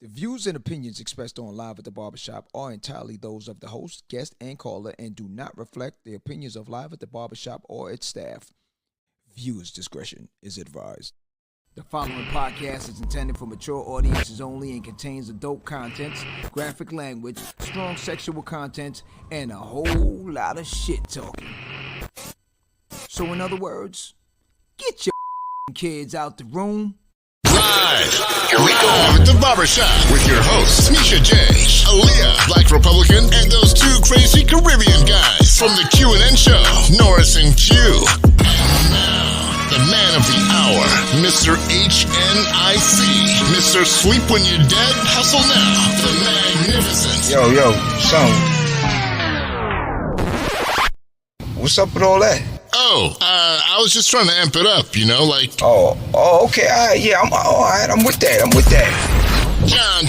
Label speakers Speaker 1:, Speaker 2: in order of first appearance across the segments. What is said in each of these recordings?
Speaker 1: The views and opinions expressed on Live at the Barbershop are entirely those of the host, guest, and caller and do not reflect the opinions of Live at the Barbershop or its staff. Viewers' discretion is advised. The following podcast is intended for mature audiences only and contains adult contents, graphic language, strong sexual content, and a whole lot of shit talking. So in other words, get your kids out the room.
Speaker 2: Live, here we go at the Barbershop with your hosts, Misha J, Aaliyah, Black Republican, and those two crazy Caribbean guys from the Q&N show, Norris and Q. And now, the man of the hour, Mr. HNIC, Mr. Sleep When You're Dead, Hustle Now, the magnificent.
Speaker 3: Yo, son. What's up with all that?
Speaker 2: I was just trying to amp it up, you know, like...
Speaker 3: Oh, okay, all right, yeah, all right, I'm with that.
Speaker 2: John,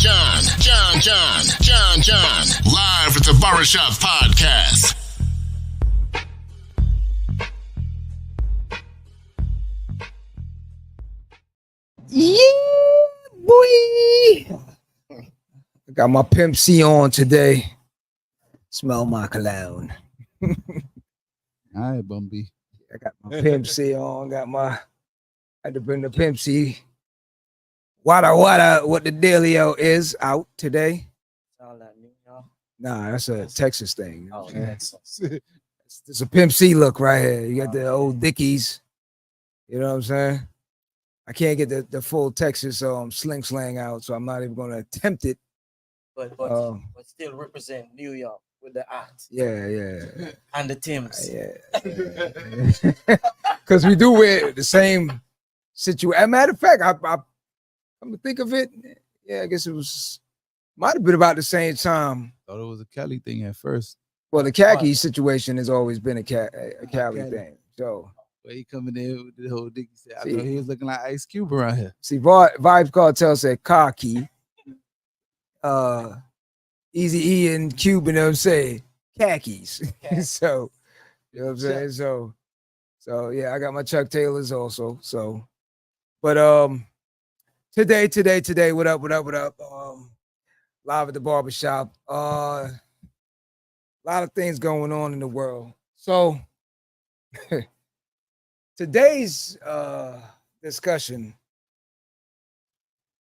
Speaker 2: live at the Barbershop podcast.
Speaker 3: Yeah, boy. I got my Pimp C on today. Smell my cologne.
Speaker 4: All right, Bumby.
Speaker 3: I got my Pimp C on. I had to bring the Pimp C. What the dealio is out today.
Speaker 5: All that New York.
Speaker 3: Nah, that's a Texas thing.
Speaker 5: Oh, that's
Speaker 3: It's a Pimp C look right here. You got the old Dickies. You know what I'm saying? I can't get the full Texas slang out, so I'm not even going to attempt it.
Speaker 5: but still represent New York with the art
Speaker 3: Yeah.
Speaker 5: and the Timbs.
Speaker 3: Yeah. Because we do wear the same situation. As a matter of fact, I'm gonna think of it. Yeah, I guess might have been about the same time.
Speaker 4: Thought it was a Cali thing at first.
Speaker 3: Well, the khaki situation has always been a Cali thing. So,
Speaker 4: But he coming in with the whole dick. He said, I thought he was looking like Ice Cube around here.
Speaker 3: see, Vibes Cartel said khaki. Easy E and Cuban them say khakis. So, you know what I'm saying? So yeah, I got my Chuck Taylors also. So, but today, what up? Live at the Barbershop. A lot of things going on in the world. So today's discussion.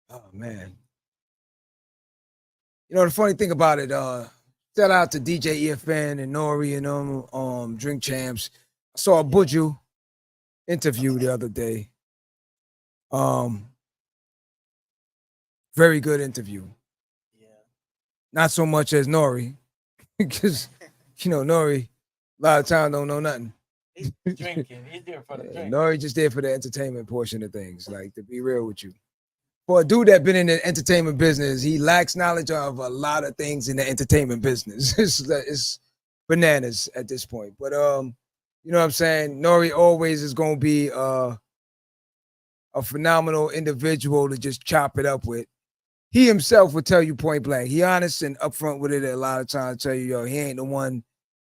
Speaker 3: Oh man. You know, the funny thing about it, shout out to DJ EFN and Nori and Drink Champs. I saw a Buju interview the other day. Very good interview.
Speaker 5: Yeah.
Speaker 3: Not so much as Nori, because Nori a lot of times don't know nothing.
Speaker 5: He's drinking. He's there for the drink.
Speaker 3: Nori just there for the entertainment portion of things. Like, to be real with you. For a dude that been in the entertainment business, he lacks knowledge of a lot of things in the entertainment business. It's bananas at this point. But you know what I'm saying? Nori always is gonna be a phenomenal individual to just chop it up with. He himself would tell you point blank. He honest and upfront with it a lot of times. Tell you, he ain't the one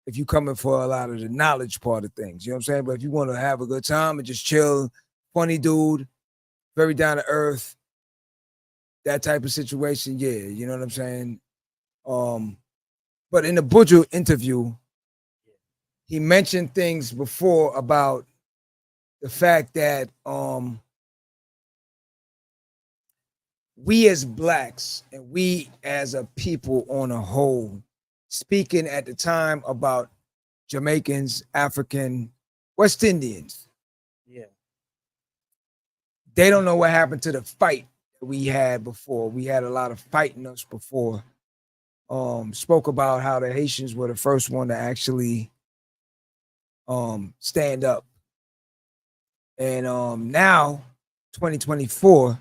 Speaker 3: if you coming for a lot of the knowledge part of things. You know what I'm saying? But if you want to have a good time and just chill, funny dude, very down to earth. That type of situation, yeah, you know what I'm saying? But in the Buju interview, he mentioned things before about the fact that we as blacks and we as a people on a whole, speaking at the time about Jamaicans, African, West Indians,
Speaker 5: Yeah.
Speaker 3: they don't know what happened to the fight we had before. We had a lot of fighting us before. Spoke about how the Haitians were the first one to actually stand up. And now, 2024,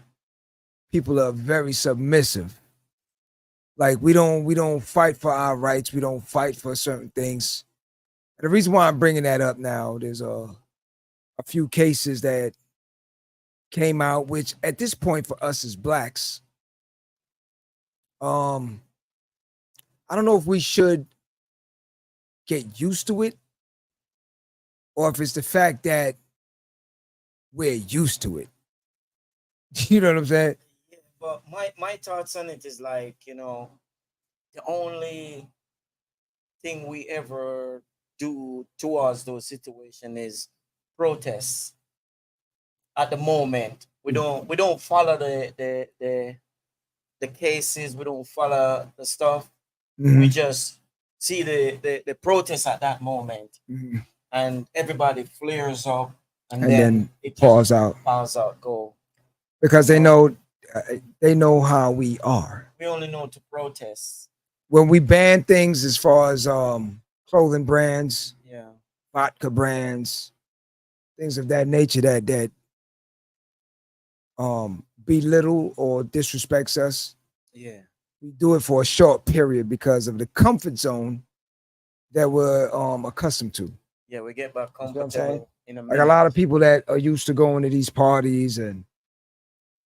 Speaker 3: people are very submissive. Like, we don't fight for our rights. We don't fight for certain things. And the reason why I'm bringing that up now, there's a few cases that came out, which at this point for us as blacks, I don't know if we should get used to it or if it's the fact that we're used to it. You know what I'm saying?
Speaker 5: but my thoughts on it is like, the only thing we ever do towards those situations is protests. At the moment, we don't follow the cases. We don't follow the stuff. We just see the protest at that moment, and everybody flares up, and then it
Speaker 3: pause out
Speaker 5: pause out, go.
Speaker 3: because they know how we are.
Speaker 5: We only know to protest.
Speaker 3: When we ban things as far as clothing brands,
Speaker 5: Yeah,
Speaker 3: vodka brands, things of that nature that belittle or disrespects us,
Speaker 5: yeah,
Speaker 3: we do it for a short period because of the comfort zone that we're accustomed to.
Speaker 5: yeah. We get back
Speaker 3: You know what I'm saying?
Speaker 5: comfortable in a
Speaker 3: Like
Speaker 5: minute.
Speaker 3: a lot of people that are used to going to these parties, and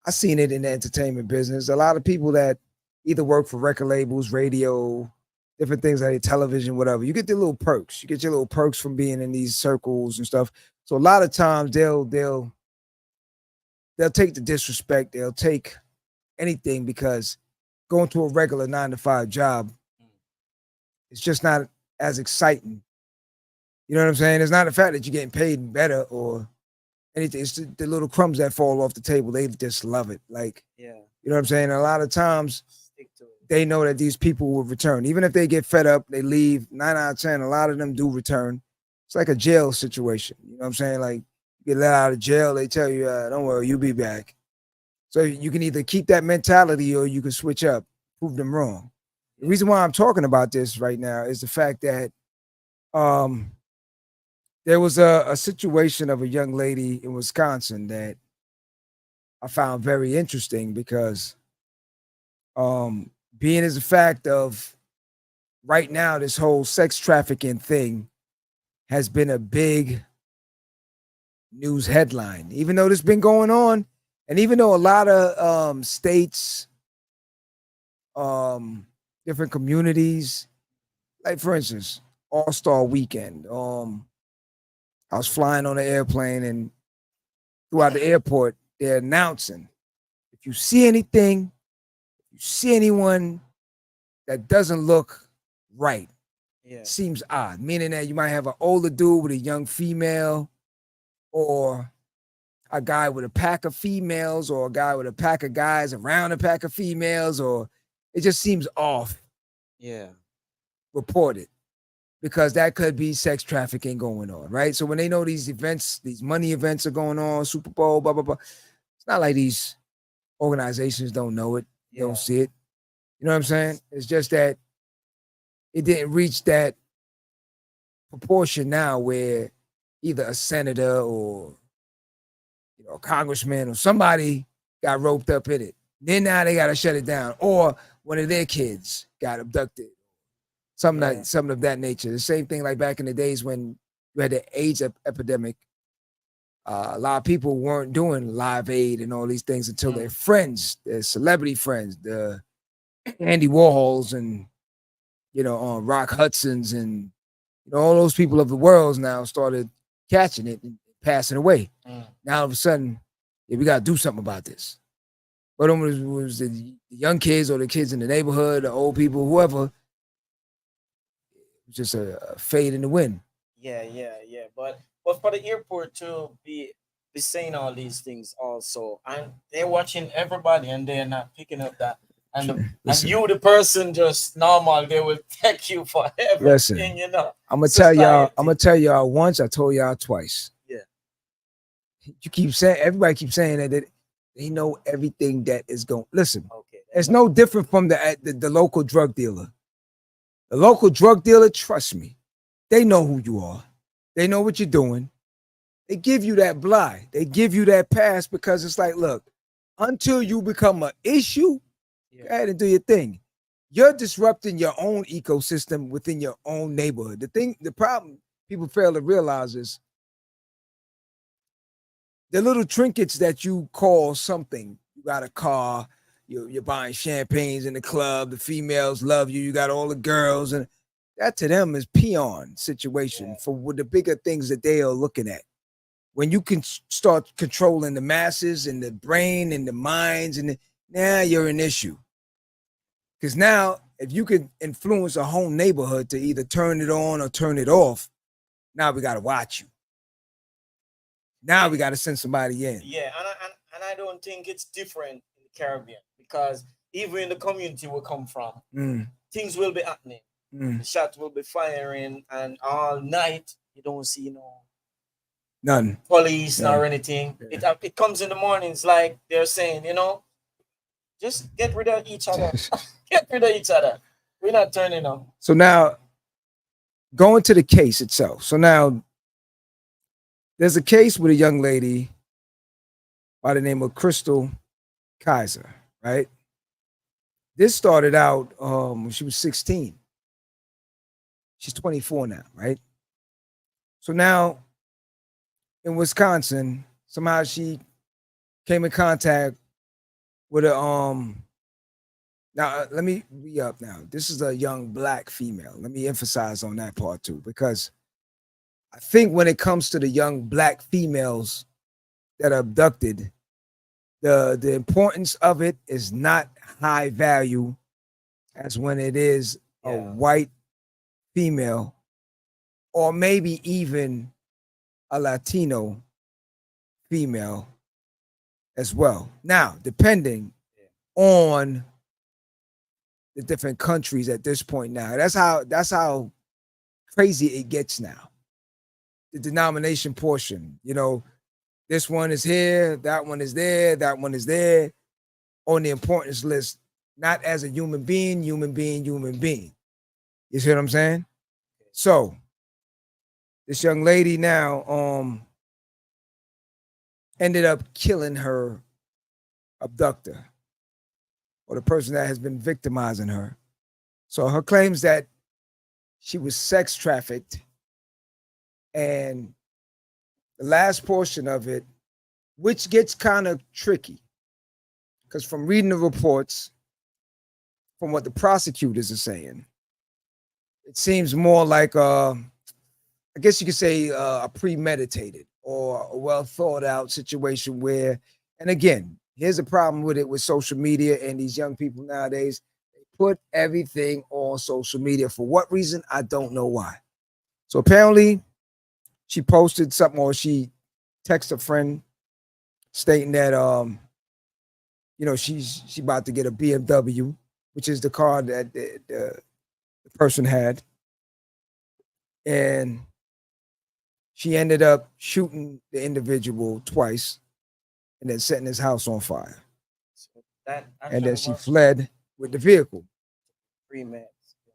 Speaker 3: I seen it in the entertainment business. A lot of people that either work for record labels, radio, different things like television, whatever. You get the little perks. You get your little perks from being in these circles and stuff. So a lot of times they'll take the disrespect. They'll take anything because going to a regular 9-to-5 job, it's just not as exciting. You know what I'm saying? It's not the fact that you're getting paid better or anything. It's the little crumbs that fall off the table. They just love it. Like,
Speaker 5: Yeah,
Speaker 3: you know what I'm saying? A lot of times
Speaker 5: stick to it.
Speaker 3: they know that these people will return. Even if they get fed up, they leave. 9 out of 10, a lot of them do return. It's like a jail situation. You know what I'm saying? Like, you get let out of jail, they tell you, don't worry, you'll be back. So you can either keep that mentality or you can switch up, prove them wrong. The reason why I'm talking about this right now is the fact that there was a situation of a young lady in Wisconsin that I found very interesting because being as a fact of right now, this whole sex trafficking thing has been a big news headline, even though this been going on. And even though a lot of states, different communities, like for instance, All-Star Weekend, I was flying on an airplane and throughout the airport, they're announcing, if you see anything, if you see anyone that doesn't look right,
Speaker 5: Yeah,
Speaker 3: seems odd, meaning that you might have an older dude with a young female or a guy with a pack of females or a guy with a pack of guys around a pack of females, or it just seems off,
Speaker 5: yeah,
Speaker 3: reported, because that could be sex trafficking going on, right? So when they know these events, these money events are going on, Super Bowl, blah, blah, blah, it's not like these organizations don't know it,
Speaker 5: yeah.
Speaker 3: don't see it. You know what I'm saying? It's just that it didn't reach that proportion now where either a senator or a congressman or somebody got roped up in it. Then now they got to shut it down, or one of their kids got abducted. Something of that nature. The same thing like back in the days when you had the AIDS epidemic. A lot of people weren't doing Live Aid and all these things until their friends, their celebrity friends, the Andy Warhols and Rock Hudsons and all those people of the world now started catching it and passing away. Now all of a sudden, we got to do something about this. But it was the young kids or the kids in the neighborhood, the old people, whoever. It was just a fade in the wind.
Speaker 5: Yeah. But for the airport to be saying all these things also, and they're watching everybody and they're not picking up that. And you, the person, just normal, they will take you for everything.
Speaker 3: Listen, I'm gonna tell y'all once. I told y'all twice.
Speaker 5: Yeah.
Speaker 3: You keep saying, everybody keeps saying that they know everything that is going. Listen,
Speaker 5: Okay.
Speaker 3: it's no different from the local drug dealer. The local drug dealer, trust me, they know who you are. They know what you're doing. They give you that blind. They give you that pass because it's like, look, until you become an issue, go ahead and do your thing. You're disrupting your own ecosystem within your own neighborhood. The problem people fail to realize is the little trinkets that you call something. You got a car, you're buying champagnes in the club, the females love you, you got all the girls, and that to them is peon situation for the bigger things that they are looking at. When you can start controlling the masses and the brain and the minds, and now you're an issue. Because now, if you could influence a whole neighborhood to either turn it on or turn it off, now we got to watch you. Now we got to send somebody in.
Speaker 5: Yeah, and I don't think it's different in the Caribbean, because even in the community we come from, things will be happening. The shots will be firing, and all night you don't see
Speaker 3: None.
Speaker 5: Police nor anything. Yeah. It comes in the mornings, like they're saying, just get rid of each other. Get rid of each other. We're not turning on.
Speaker 3: So now, going to the case itself. So now, there's a case with a young lady by the name of Chrystul Kizer, right? This started out when she was 16. She's 24 now, right? So now, in Wisconsin, somehow she came in contact with a now let me be up now. This is a young Black female. Let me emphasize on that part too, because I think when it comes to the young Black females that are abducted, the importance of it is not high value as when it is a white female, or maybe even a Latino female as well. Now, depending on the different countries at this point now, that's how crazy it gets now. The denomination portion, this one is here, that one is there, that one is there on the importance list, not as a human being. You see what I'm saying? So this young lady now ended up killing her abductor, or the person that has been victimizing her. So her claims that she was sex trafficked, and the last portion of it, which gets kind of tricky, because from reading the reports, from what the prosecutors are saying, it seems more like I guess you could say a premeditated or a well thought out situation where, and again, here's a problem with it with social media and these young people nowadays. They put everything on social media. For what reason? I don't know why. So apparently she posted something, or she texted a friend stating that she's about to get a BMW, which is the car that the person had. And she ended up shooting the individual twice and then setting his house on fire. And then she fled with the vehicle.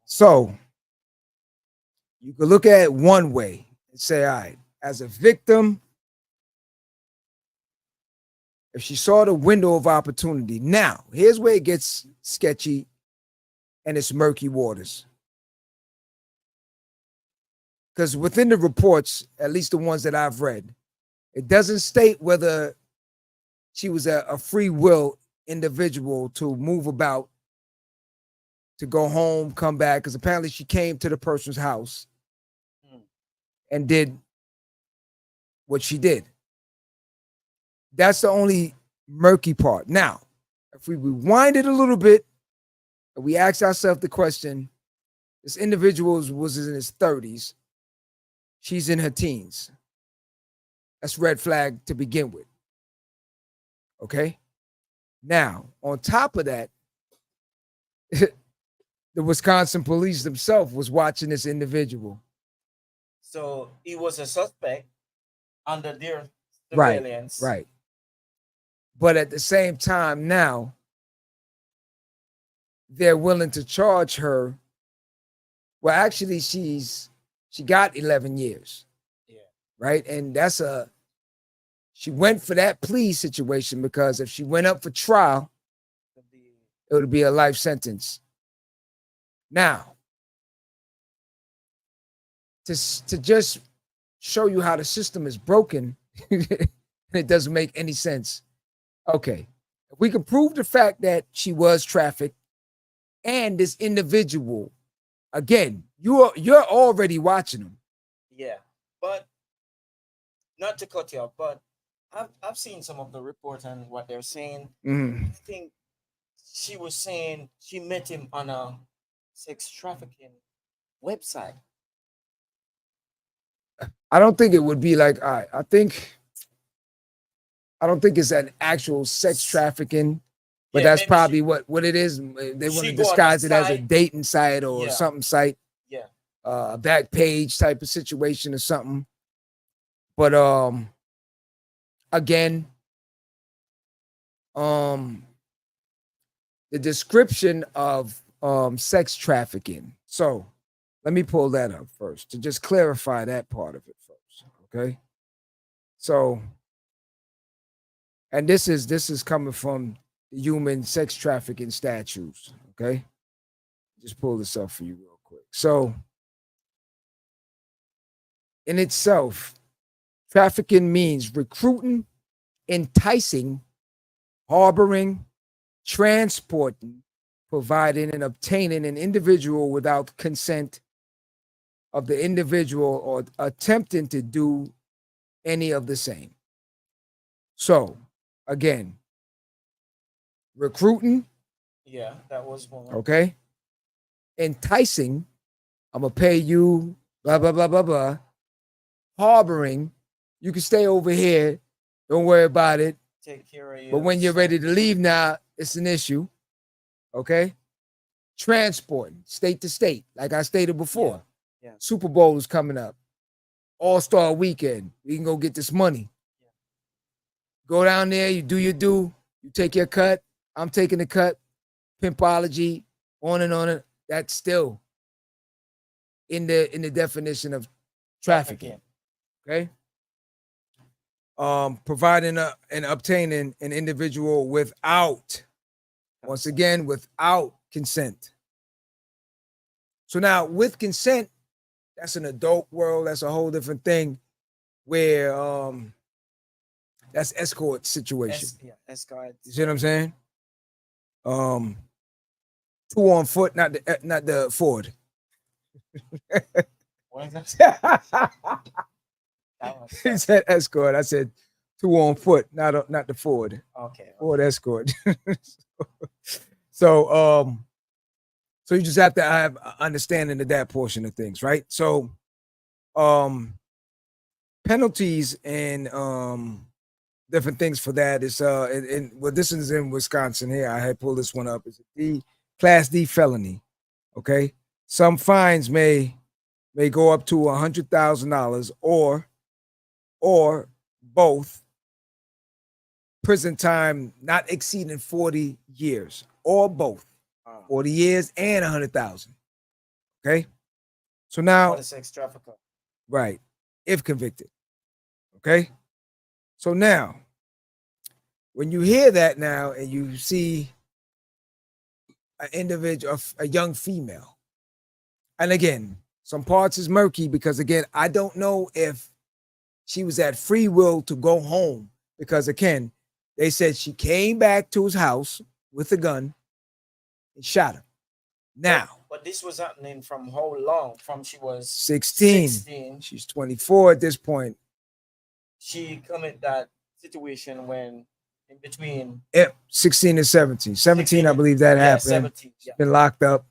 Speaker 3: So you could look at it one way and say, all right, as a victim, if she saw the window of opportunity. Now, here's where it gets sketchy and it's murky waters. Because within the reports, at least the ones that I've read, it doesn't state whether she was a free will individual to move about, to go home, come back, because apparently she came to the person's house and did what she did. That's the only murky part. Now, if we rewind it a little bit and we ask ourselves the question, this individual was in his 30s. She's in her teens. That's red flag to begin with. Okay? Now, on top of that, the Wisconsin police themselves was watching this individual.
Speaker 5: So he was a suspect under their surveillance.
Speaker 3: Right. But at the same time now, they're willing to charge her. Well, actually, she got 11 years. Yeah. Right? And she went for that plea situation, because if she went up for trial, it would be a life sentence. Now, to just show you how the system is broken, it doesn't make any sense. Okay, if we can prove the fact that she was trafficked and this individual, again, you're already watching them.
Speaker 5: Yeah, but not to cut you off, but I've seen some of the reports and what they're saying. I think she was saying she met him on a sex trafficking website.
Speaker 3: I don't think it would be like I don't think it's an actual sex trafficking, but
Speaker 5: Yeah,
Speaker 3: that's
Speaker 5: maybe
Speaker 3: probably what it is. They want
Speaker 5: she
Speaker 3: to
Speaker 5: go on a
Speaker 3: disguise it as a
Speaker 5: site.
Speaker 3: dating site or
Speaker 5: Yeah.
Speaker 3: something site,
Speaker 5: Yeah.
Speaker 3: a back page type of situation or something. But again, the description of sex trafficking. So let me pull that up first to just clarify that part of it first. Okay. So, and this is coming from the human sex trafficking statutes. Okay. Just pull this up for you real quick. So, in itself, trafficking means recruiting, enticing, harboring, transporting, providing, and obtaining an individual without consent of the individual or attempting to do any of the same. So, again, recruiting,
Speaker 5: Yeah, that was one.
Speaker 3: okay? Enticing, I'm going to pay you, blah, blah, blah, blah, blah. Harboring, you can stay over here. Don't worry about it.
Speaker 5: Take care of you.
Speaker 3: But when you're ready to leave now, it's an issue. Okay? Transporting, state to state, like I stated before.
Speaker 5: Yeah.
Speaker 3: Super Bowl is coming up. All-Star weekend. We can go get this money.
Speaker 5: Yeah.
Speaker 3: Go down there, you do your due, you take your cut, I'm taking the cut, pimpology, on and on. That's still in the definition of trafficking. Okay. Providing and obtaining an individual without, once again, without consent. So now with consent, that's an adult world. That's a whole different thing where that's escort situation.
Speaker 5: Escort.
Speaker 3: You see what I'm saying? 2 on foot, not the Ford.
Speaker 5: What is that?
Speaker 3: He said escort. I said 2 on foot, not the Ford.
Speaker 5: Okay.
Speaker 3: Ford Escort. So you just have to have understanding of that portion of things, right? So penalties and different things for that is well, this is in Wisconsin here. I had pulled this one up. It's a Class D felony. Okay. Some fines may go up to $100,000 or both, prison time not exceeding 40 years, or both. 40 years and 100,000. Okay. So now,
Speaker 5: What a sex trafficker.
Speaker 3: right, if convicted. Okay. So now, when you hear that now and you see an individual, a young female, and again, some parts is murky because again, I don't know if she was at free will to go home because again, they said she came back to his house with a gun and shot him. Now,
Speaker 5: but this was happening from how long? From she was
Speaker 3: 16. She's 24 at this point.
Speaker 5: She committed that situation when in between
Speaker 3: 16 and 17. 17, I believe that happened.
Speaker 5: 17.
Speaker 3: She's been locked up.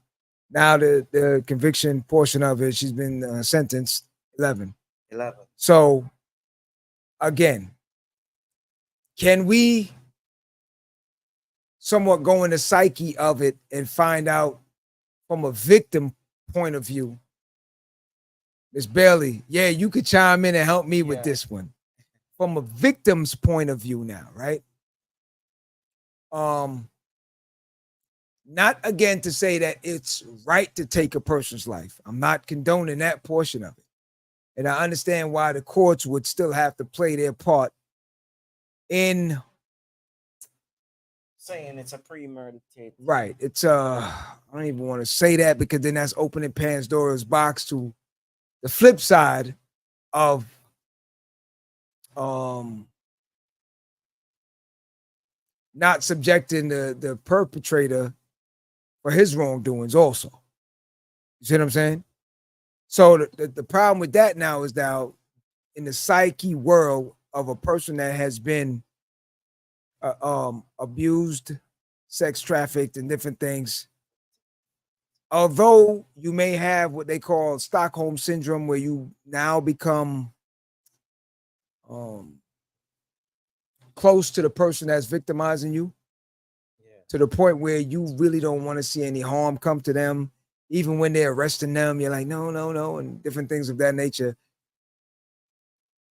Speaker 3: Now the conviction portion of it, she's been sentenced 11. So again, can we somewhat go in the psyche of it and find out from a victim point of view? Miss Bailey, yeah, you could chime in and help me with this one. From a victim's point of view now, right? Not again to say that it's right to take a person's life. I'm not condoning that portion of it. And I understand why the courts would still have to play their part in
Speaker 5: saying it's a premeditated.
Speaker 3: Right. It's I don't even want to say that because then that's opening Pandora's box to the flip side of not subjecting the perpetrator for his wrongdoings also. You see what I'm saying? So the problem with that now is now in the psyche world of a person that has been abused sex trafficked and different things. Although you may have what they call Stockholm syndrome, where you now become close to the person that's victimizing you, to the point where you really don't want to see any harm come to them. Even when they're arresting them, you're like, no, no, no, and different things of that nature.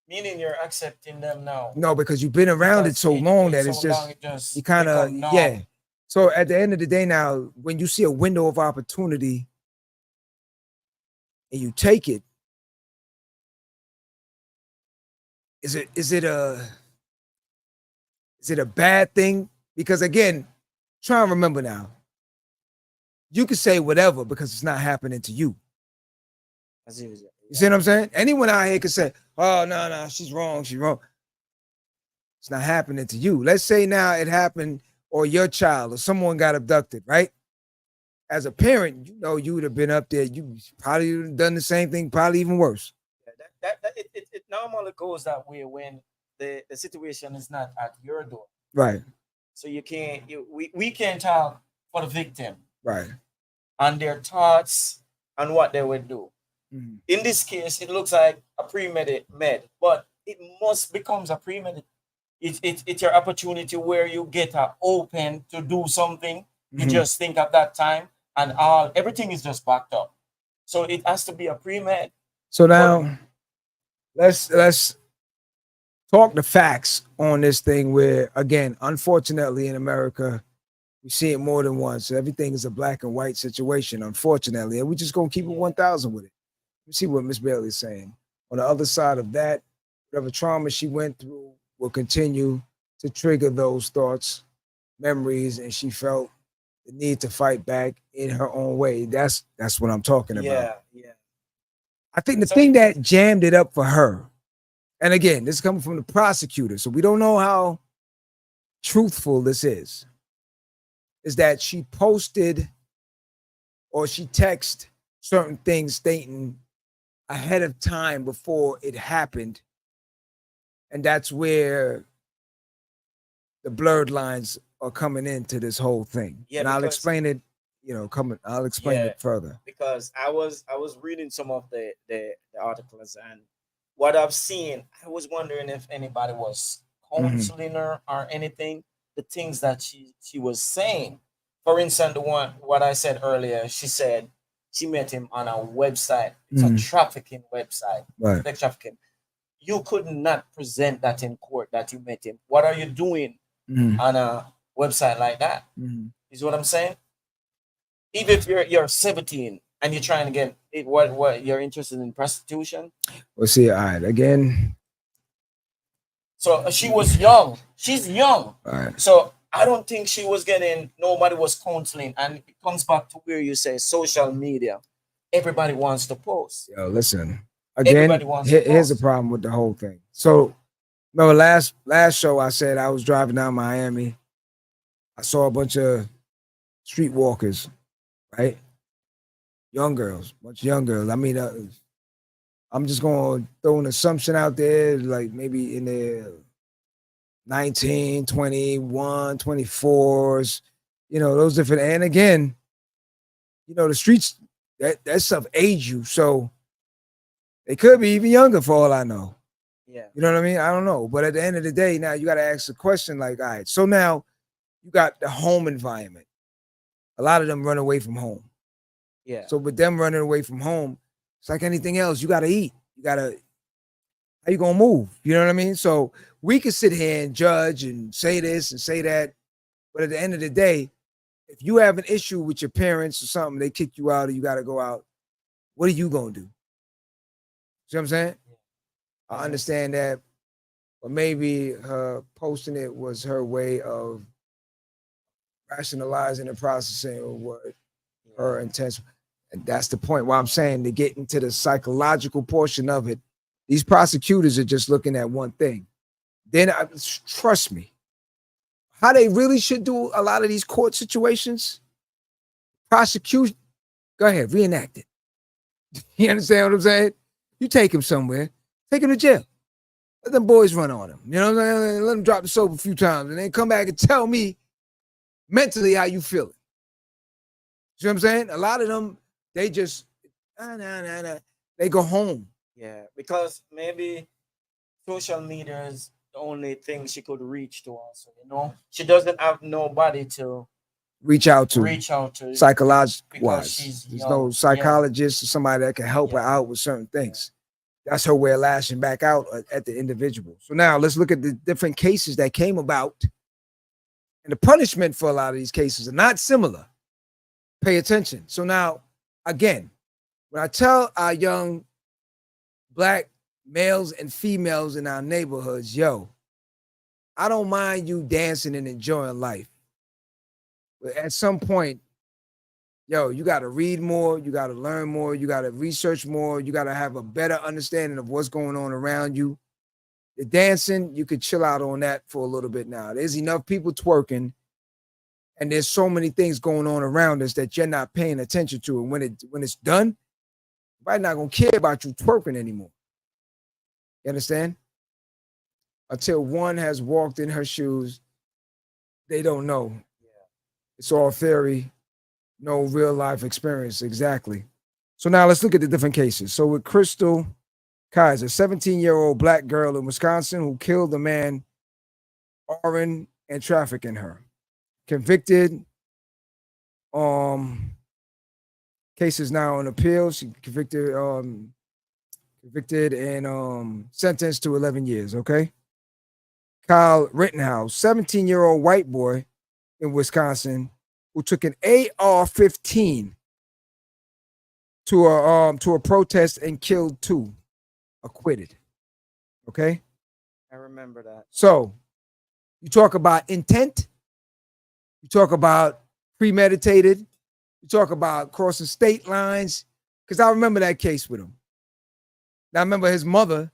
Speaker 5: Meaning you're accepting them now.
Speaker 3: No, because you've been around it so long that it's just you kind of, yeah. So at the end of the day now, when you see a window of opportunity and you take it, is it a bad thing? Because again, try and remember now, you can say whatever because it's not happening to you. You see what I'm saying? Anyone out here can say, oh, no, she's wrong. It's not happening to you. Let's say now it happened, or your child or someone got abducted, right? As a parent, you know you would have been up there. You probably would have done the same thing, probably even worse.
Speaker 5: It normally goes that way when the situation is not at your door.
Speaker 3: Right.
Speaker 5: So we can't talk for the victim.
Speaker 3: Right.
Speaker 5: And their thoughts and what they would do.
Speaker 3: Mm-hmm.
Speaker 5: In this case, it looks like a premeditated, but it must becomes a premeditated. It's your opportunity where you get open to do something. Mm-hmm. You just think at that time, and everything is just backed up. So it has to be a pre-med.
Speaker 3: So now, let's talk the facts on this thing. Where again, unfortunately, in America, we see it more than once. Everything is a black and white situation, unfortunately, and we're just gonna keep it 1,000 with it. Let's see what Miss Bailey is saying. On the other side of that, whatever trauma she went through will continue to trigger those thoughts, memories, and she felt the need to fight back in her own way. That's what I'm talking about.
Speaker 5: Yeah.
Speaker 3: I think the thing that jammed it up for her, and again, this is coming from the prosecutor, so we don't know how truthful this is that she posted or she texted certain things stating ahead of time before it happened. And that's where the blurred lines are coming into this whole thing. Yeah, and I'll explain it, I'll explain it further.
Speaker 5: Because I was reading some of the articles, and what I've seen, I was wondering if anybody was counseling her or anything. The things that she was saying. For instance, what I said earlier, she said she met him on a website. It's a trafficking website.
Speaker 3: Right.
Speaker 5: Like trafficking. You could not present that in court that you met him. What are you doing on a website like that? Is what I'm saying? Even if you're 17 and you're trying to get it, what you're interested in prostitution.
Speaker 3: Well, see, all right, again.
Speaker 5: So she was young. She's young.
Speaker 3: All right.
Speaker 5: So I don't think she was nobody was counseling. And it comes back to where you say social media. Everybody wants to post.
Speaker 3: Yo, listen. Again, here's the problem with the whole thing. So, remember last show I said I was driving down Miami. I saw a bunch of streetwalkers, right? Young girls, bunch of young girls. I mean, I'm just going to throw an assumption out there, like maybe in their 19, 21, 24s, those different. And again, the streets, that stuff age you. So they could be even younger for all I know.
Speaker 5: Yeah.
Speaker 3: You know what I mean? I don't know. But at the end of the day, now you got to ask the question like, all right, so now you got the home environment. A lot of them run away from home.
Speaker 5: Yeah.
Speaker 3: So with them running away from home, it's like anything else. You got to eat. How you going to move? You know what I mean? So we could sit here and judge and say this and say that. But at the end of the day, if you have an issue with your parents or something, they kick you out or you got to go out, what are you going to do? See what I'm saying? I understand that, but maybe her posting it was her way of rationalizing and processing what her intention. And that's the point why I'm saying to get into the psychological portion of it, these prosecutors are just looking at one thing. Then trust me, how they really should do a lot of these court situations, prosecution, go ahead, reenact it. You understand what I'm saying? You take him somewhere, take him to jail. Let them boys run on him. You know what I'm saying? Let them drop the soap a few times and then come back and tell me mentally how you feeling. See what I'm saying? A lot of them, they just they go home.
Speaker 5: Yeah, because maybe social media is the only thing she could reach to us. You know, she doesn't have nobody to
Speaker 3: Reach out to psychological
Speaker 5: because
Speaker 3: wise.
Speaker 5: she's
Speaker 3: There's
Speaker 5: young.
Speaker 3: no
Speaker 5: Yeah,
Speaker 3: psychologist or somebody that can help her
Speaker 5: yeah,
Speaker 3: out with certain things. That's her way of lashing back out at the individual. So now let's look at the different cases that came about. And the punishment for a lot of these cases are not similar. Pay attention. So now, again, when I tell our young Black males and females in our neighborhoods, yo, I don't mind you dancing and enjoying life. But at some point, yo, you got to read more, you got to learn more, you got to research more, you got to have a better understanding of what's going on around you. The dancing, you could chill out on that for a little bit now. There's enough people twerking, and there's so many things going on around us that you're not paying attention to. And when it's done, everybody's not gonna care about you twerking anymore. You understand? Until one has walked in her shoes, they don't know. It's all theory, no real life experience. Exactly. So now let's look at the different cases. So with Chrystul Kizer, 17-year-old Black girl in Wisconsin who killed a man, and trafficking her. Convicted. Case is now on appeal. She convicted and sentenced to 11 years. Okay. Kyle Rittenhouse, 17-year-old white boy in Wisconsin who took an AR-15 to a protest and killed 2, acquitted. Okay.
Speaker 5: I remember that.
Speaker 3: So you talk about intent, you talk about premeditated, you talk about crossing state lines, because I remember that case with him. Now I remember his mother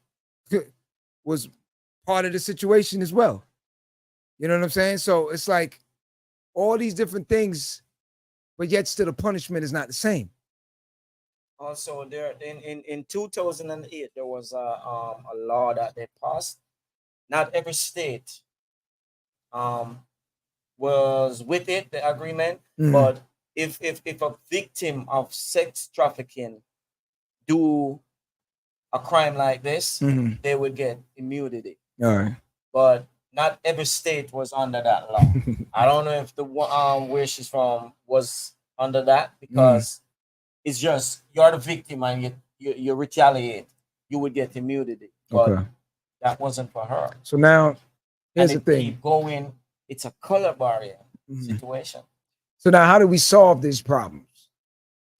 Speaker 3: was part of the situation as well. You know what I'm saying? So it's like all these different things, but yet still the punishment is not the same.
Speaker 5: Also, there in 2008 there was a law that they passed. Not every state was with it, the agreement, but if a victim of sex trafficking do a crime like this, they would get immunity.
Speaker 3: All right.
Speaker 5: But not every state was under that law. I don't know if the one where she's from was under that, because it's just you're the victim and you retaliate, you would get immunity. But that wasn't for her.
Speaker 3: So now here's the thing.
Speaker 5: Keep going. It's a color barrier situation.
Speaker 3: So now how do we solve these problems?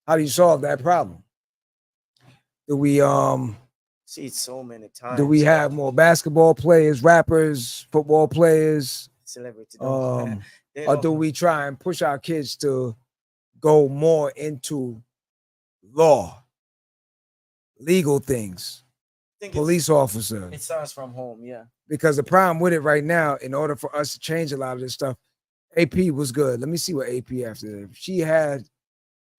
Speaker 3: How do you solve that problem? Do we
Speaker 5: see it so many times?
Speaker 3: Do we have more basketball players, rappers, football players,
Speaker 5: celebrities?
Speaker 3: Or do we try and push our kids to go more into law, legal things, police officer?
Speaker 5: It starts from home, yeah.
Speaker 3: Because the problem with it right now, in order for us to change a lot of this stuff, AP was good. Let me see what AP after. If she had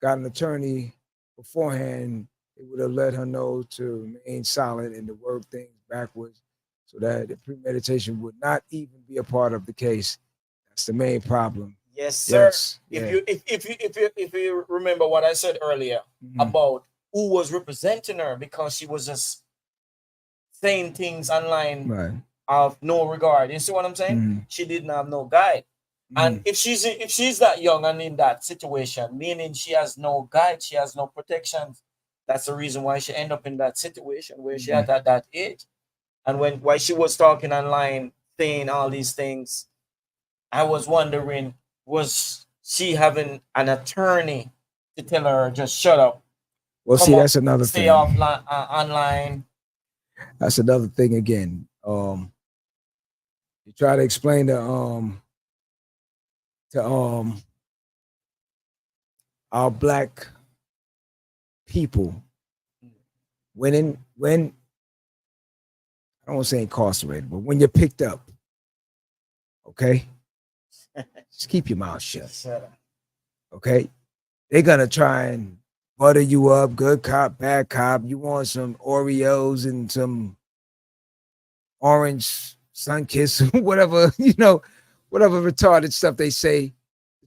Speaker 3: got an attorney beforehand, it would have let her know to remain silent and to work things backwards so that the premeditation would not even be a part of the case. That's the main problem.
Speaker 5: Yes, sir.
Speaker 3: Yes,
Speaker 5: if you remember what I said earlier about who was representing her, because she was just saying things online of no regard. You see what I'm saying? She didn't have no guide. And if she's that young and in that situation, meaning she has no guide, she has no protection, that's the reason why she ended up in that situation where she had at that age. And while she was talking online, saying all these things, I was wondering, was she having an attorney to tell her just shut up?
Speaker 3: Well, see, that's another
Speaker 5: stay
Speaker 3: thing.
Speaker 5: Stay online.
Speaker 3: That's another thing again. You try to explain to our Black people when I don't want to say incarcerated, but when you're picked up, okay, just keep your mouth shut. Okay, they're gonna try and butter you up, good cop, bad cop. You want some Oreos and some orange sun kiss, whatever, whatever retarded stuff they say.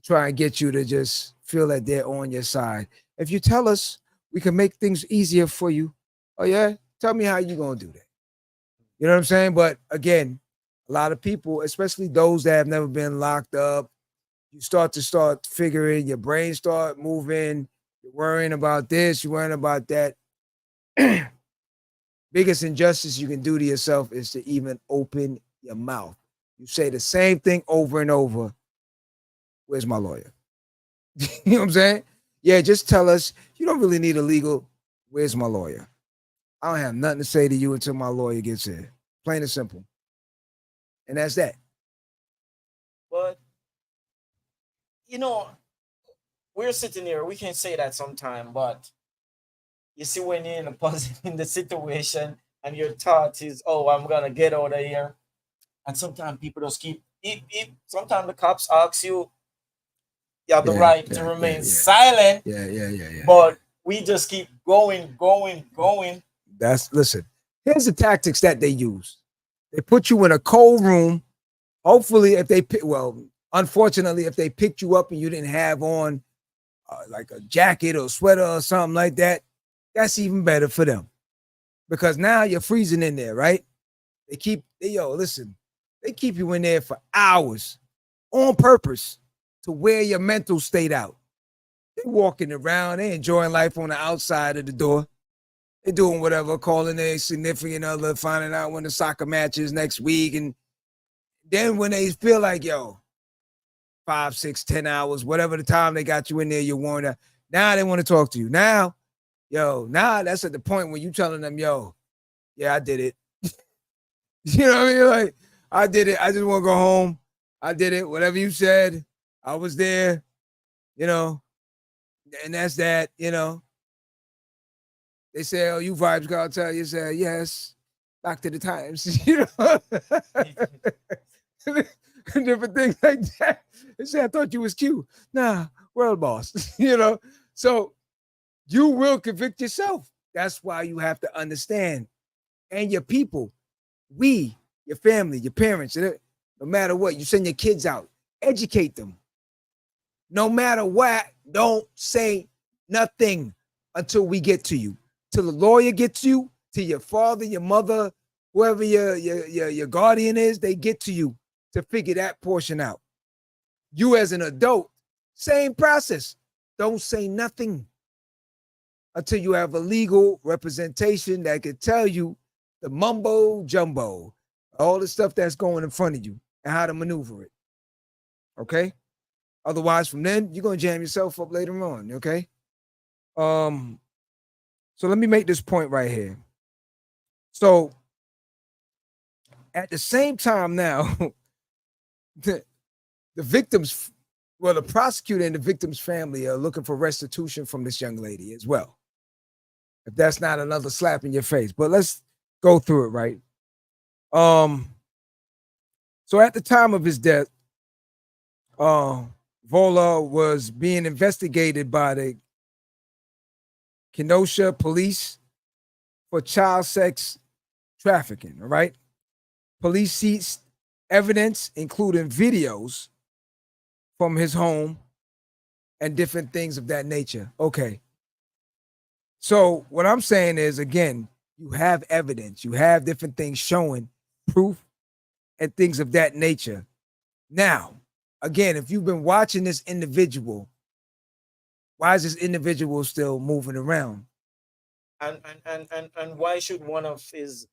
Speaker 3: try and get you to just feel that they're on your side. If you tell us, we can make things easier for you. Oh yeah, tell me how you gonna do that. You know what I'm saying? But again, a lot of people, especially those that have never been locked up, you start figuring, your brain start moving, you're worrying about this, you're worrying about that. Biggest injustice you can do to yourself is to even open your mouth. You say the same thing over and over. Where's my lawyer? You know what I'm saying? Yeah, just tell us you don't really need a legal. Where's my lawyer? I don't have nothing to say to you until my lawyer gets here. Plain and simple. And that's that.
Speaker 5: But you know, we're sitting here, we can say that sometime, but you see when you're in in the situation and your thought is, oh, I'm gonna get out of here. And sometimes people just keep sometimes the cops ask you, you have the right to remain silent.
Speaker 3: Yeah.
Speaker 5: But we just keep going.
Speaker 3: Listen, here's the tactics that they use. They put you in a cold room. Hopefully, unfortunately, if they picked you up and you didn't have on like a jacket or sweater or something like that, that's even better for them. Because now you're freezing in there, right? They keep you in there for hours on purpose to wear your mental state out. They're walking around, they enjoying life on the outside of the door. They're doing whatever, calling their significant other, finding out when the soccer match is next week. And then when they feel like, 5, 6, 10 hours, whatever the time they got you in there, you're worn out. Now they want to talk to you. Now that's at the point when you telling them, I did it. You know what I mean? Like, I did it. I just want to go home. I did it. Whatever you said, I was there, and that's that, They say, oh, you vibes cartel. You say, yes, back to the times, different things like that. They say, I thought you was cute. Nah, world boss, So you will convict yourself. That's why you have to understand. And your people, your family, your parents, no matter what, you send your kids out, educate them. No matter what, don't say nothing until we get to you. Till the lawyer gets you, to your father, your mother, whoever your guardian is, they get to you to figure that portion out. You as an adult, same process. Don't say nothing until you have a legal representation that can tell you the mumbo jumbo, all the stuff that's going in front of you and how to maneuver it. Okay? Otherwise, from then, you're going to jam yourself up later on. Okay? So let me make this point right here. So at the same time now, the victims, the prosecutor and the victim's family are looking for restitution from this young lady as well. If that's not another slap in your face. But let's go through it, right? So at the time of his death, Vola was being investigated by the Kenosha police for child sex trafficking, all right? Police seized evidence, including videos from his home and different things of that nature. Okay. So what I'm saying is, again, you have evidence, you have different things showing proof and things of that nature. Now, again, if you've been watching this individual, why is this individual still moving around?
Speaker 5: And why should one of the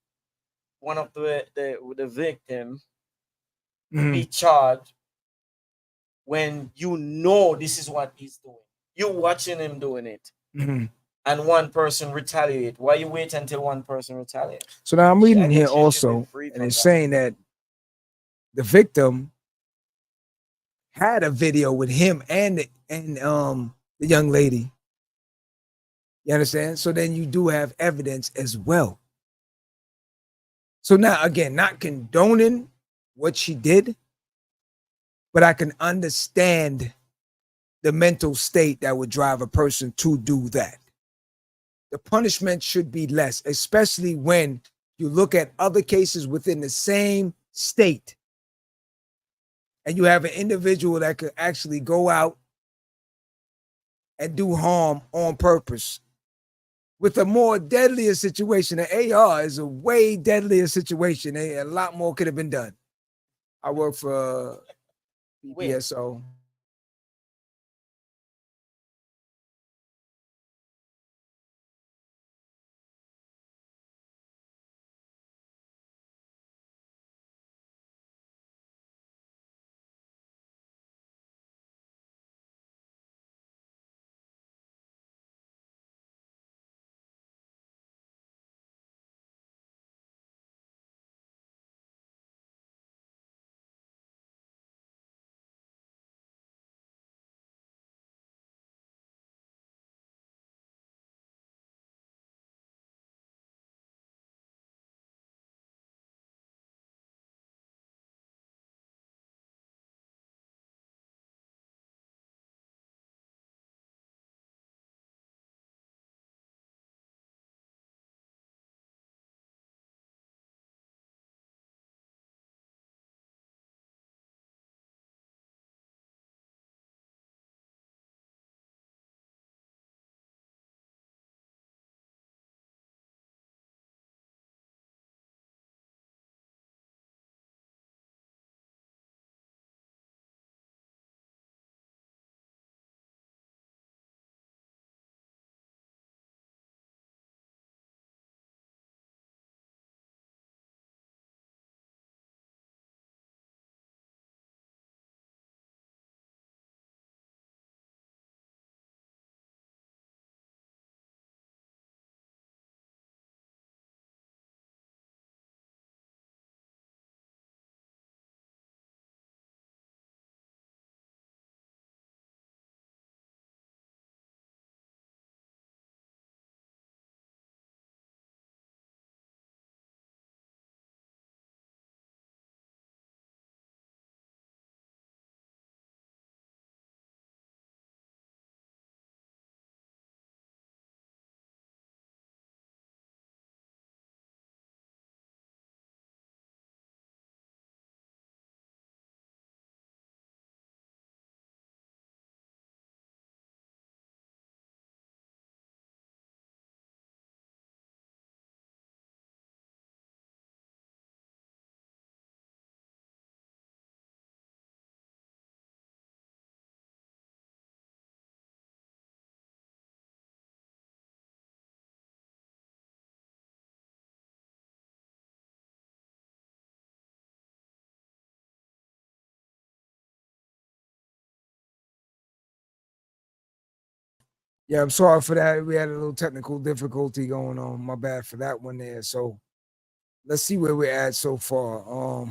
Speaker 5: victim be charged when this is what he's doing? You're watching him doing it. And one person retaliate. Why you wait until one person retaliates?
Speaker 3: So now I'm reading here also, and it's saying that the victim had a video with him and the young lady. You understand? So then you do have evidence as well. So now, again, not condoning what she did, but I can understand the mental state that would drive a person to do that. The punishment should be less, especially when you look at other cases within the same state and you have an individual that could actually go out and do harm on purpose with a more deadlier situation. The AR is a way deadlier situation. A lot more could have been done. I work for BPSO. Yeah, I'm sorry for that. We had a little technical difficulty going on. My bad for that one there. So let's see where we're at so far. All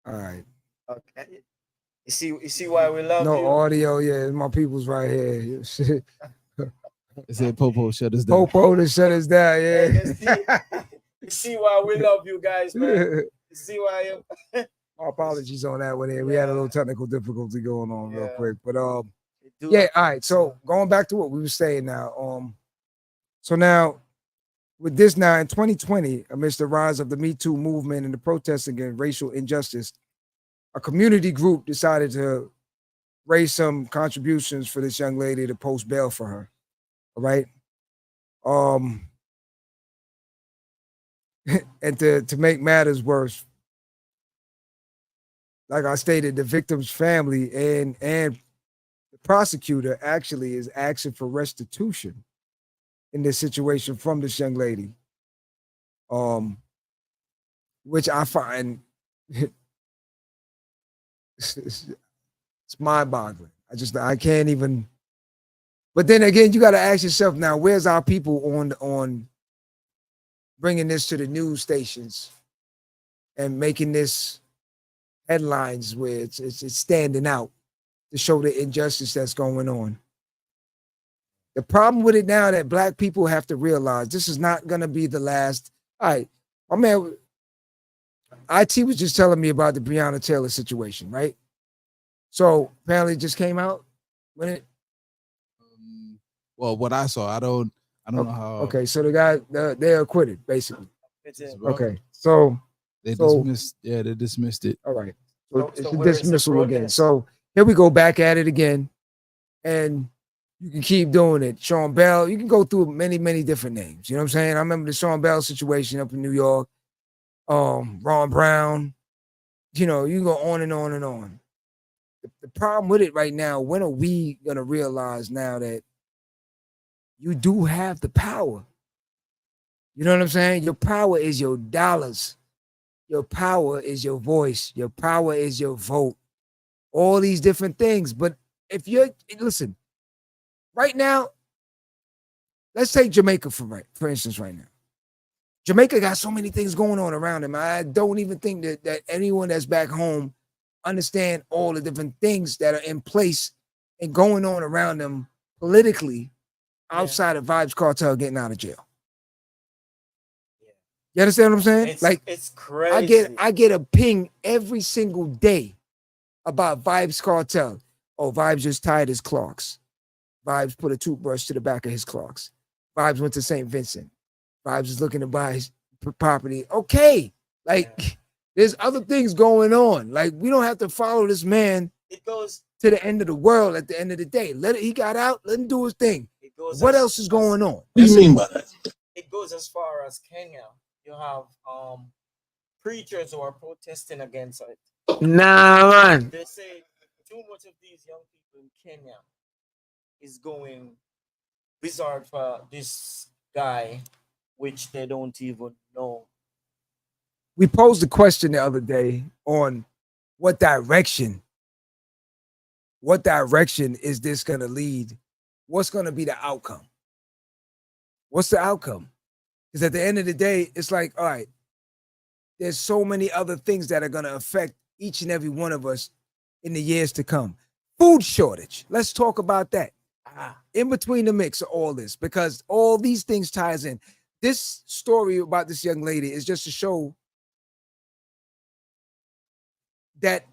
Speaker 3: right.
Speaker 5: Okay. You see why we love
Speaker 3: No
Speaker 5: you?
Speaker 3: audio. Yeah, my people's right here.
Speaker 4: It said Popo shut us down.
Speaker 3: Popo to shut us down. Yeah.
Speaker 5: You see why we love you guys, man. You see why
Speaker 3: My apologies on that one here. We had a little technical difficulty going on real
Speaker 5: Yeah.
Speaker 3: quick. But
Speaker 5: do
Speaker 3: yeah, all right. So going back to what we were saying now. So now with this now in 2020, amidst the rise of the Me Too movement and the protests against racial injustice, a community group decided to raise some contributions for this young lady to post bail for her. All right. And to make matters worse, like I stated, the victim's family and the prosecutor actually is asking for restitution in this situation from this young lady. Which I find it's mind-boggling. I can't even. But then again, you got to ask yourself now: where's our people on bringing this to the news stations and making this headlines where it's standing out to show the injustice that's going on? The problem with it now that Black people have to realize this is not going to be the last. All right, my man, IT was just telling me about the Breonna Taylor situation, right? So apparently it just came out when it.
Speaker 4: Well, what I saw, I don't know how.
Speaker 3: Okay, so the guy they're acquitted basically.
Speaker 5: It's
Speaker 3: Okay, so
Speaker 4: They
Speaker 3: So-
Speaker 4: dismissed. Yeah, they dismissed it.
Speaker 3: All right.
Speaker 5: So-
Speaker 3: So it's
Speaker 5: so
Speaker 3: a
Speaker 5: where is the
Speaker 3: dismissal again.
Speaker 5: protest?
Speaker 3: So here we go back at it again. And you can keep doing it. Sean Bell, you can go through many, many different names. You know what I'm saying? I remember the Sean Bell situation up in New York. Ron Brown. You know, you can go on and on and on. The problem with it right now, when are we gonna realize now that you do have the power? You know what I'm saying? Your power is your dollars. Your power is your voice. Your power is your vote. All these different things. But if you're listen, right now, let's take Jamaica for instance, right now. Jamaica got so many things going on around them. I don't even think that anyone that's back home understand all the different things that are in place and going on around them politically outside of Vibes Cartel getting out of jail. You understand what I'm saying?
Speaker 5: It's crazy.
Speaker 3: I get a ping every single day about Vibes Cartel. Oh, Vibes just tied his clocks. Vibes put a toothbrush to the back of his clocks. Vibes went to St. Vincent. Vibes is looking to buy his property. Okay. There's other things going on. Like, we don't have to follow this man
Speaker 5: It goes
Speaker 3: to the end of the world at the end of the day. He got out, let him do his thing.
Speaker 5: it goes
Speaker 3: What
Speaker 5: as-
Speaker 3: else is going on?
Speaker 6: What do you mean by that?
Speaker 5: It goes as far as Kenya. You have preachers who are protesting against it.
Speaker 3: Nah, man.
Speaker 5: They say too much of these young people in Kenya is going bizarre for this guy, which they don't even know.
Speaker 3: We posed a question the other day on what direction is this going to lead? What's going to be the outcome? What's the outcome? Because at the end of the day, it's like, all right, there's so many other things that are going to affect each and every one of us in the years to come. Food shortage. Let's talk about that. In between the mix of all this, because all these things ties in. This story about this young lady is just to show that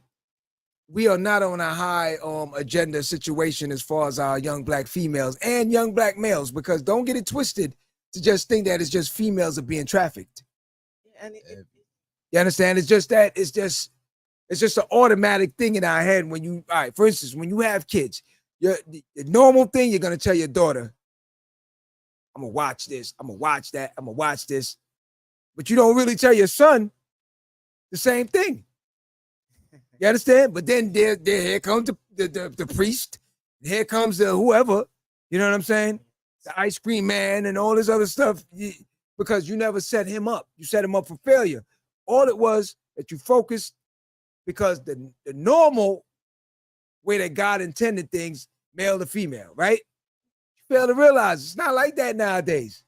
Speaker 3: we are not on a high agenda situation as far as our young black females and young black males, because don't get it twisted to just think that it's just females are being trafficked.
Speaker 5: And
Speaker 3: You understand? It's just an automatic thing in our head when you, all right, for instance, when you have kids, the normal thing, you're going to tell your daughter, I'm going to watch this, I'm going to watch that, I'm going to watch this. But you don't really tell your son the same thing. You understand? But then here comes the priest, here comes the whoever, you know what I'm saying? The ice cream man and all this other stuff, because you never set him up. You set him up for failure. All it was that you focused, because the normal way that God intended things, male to female, right? You fail to realize it's not like that nowadays.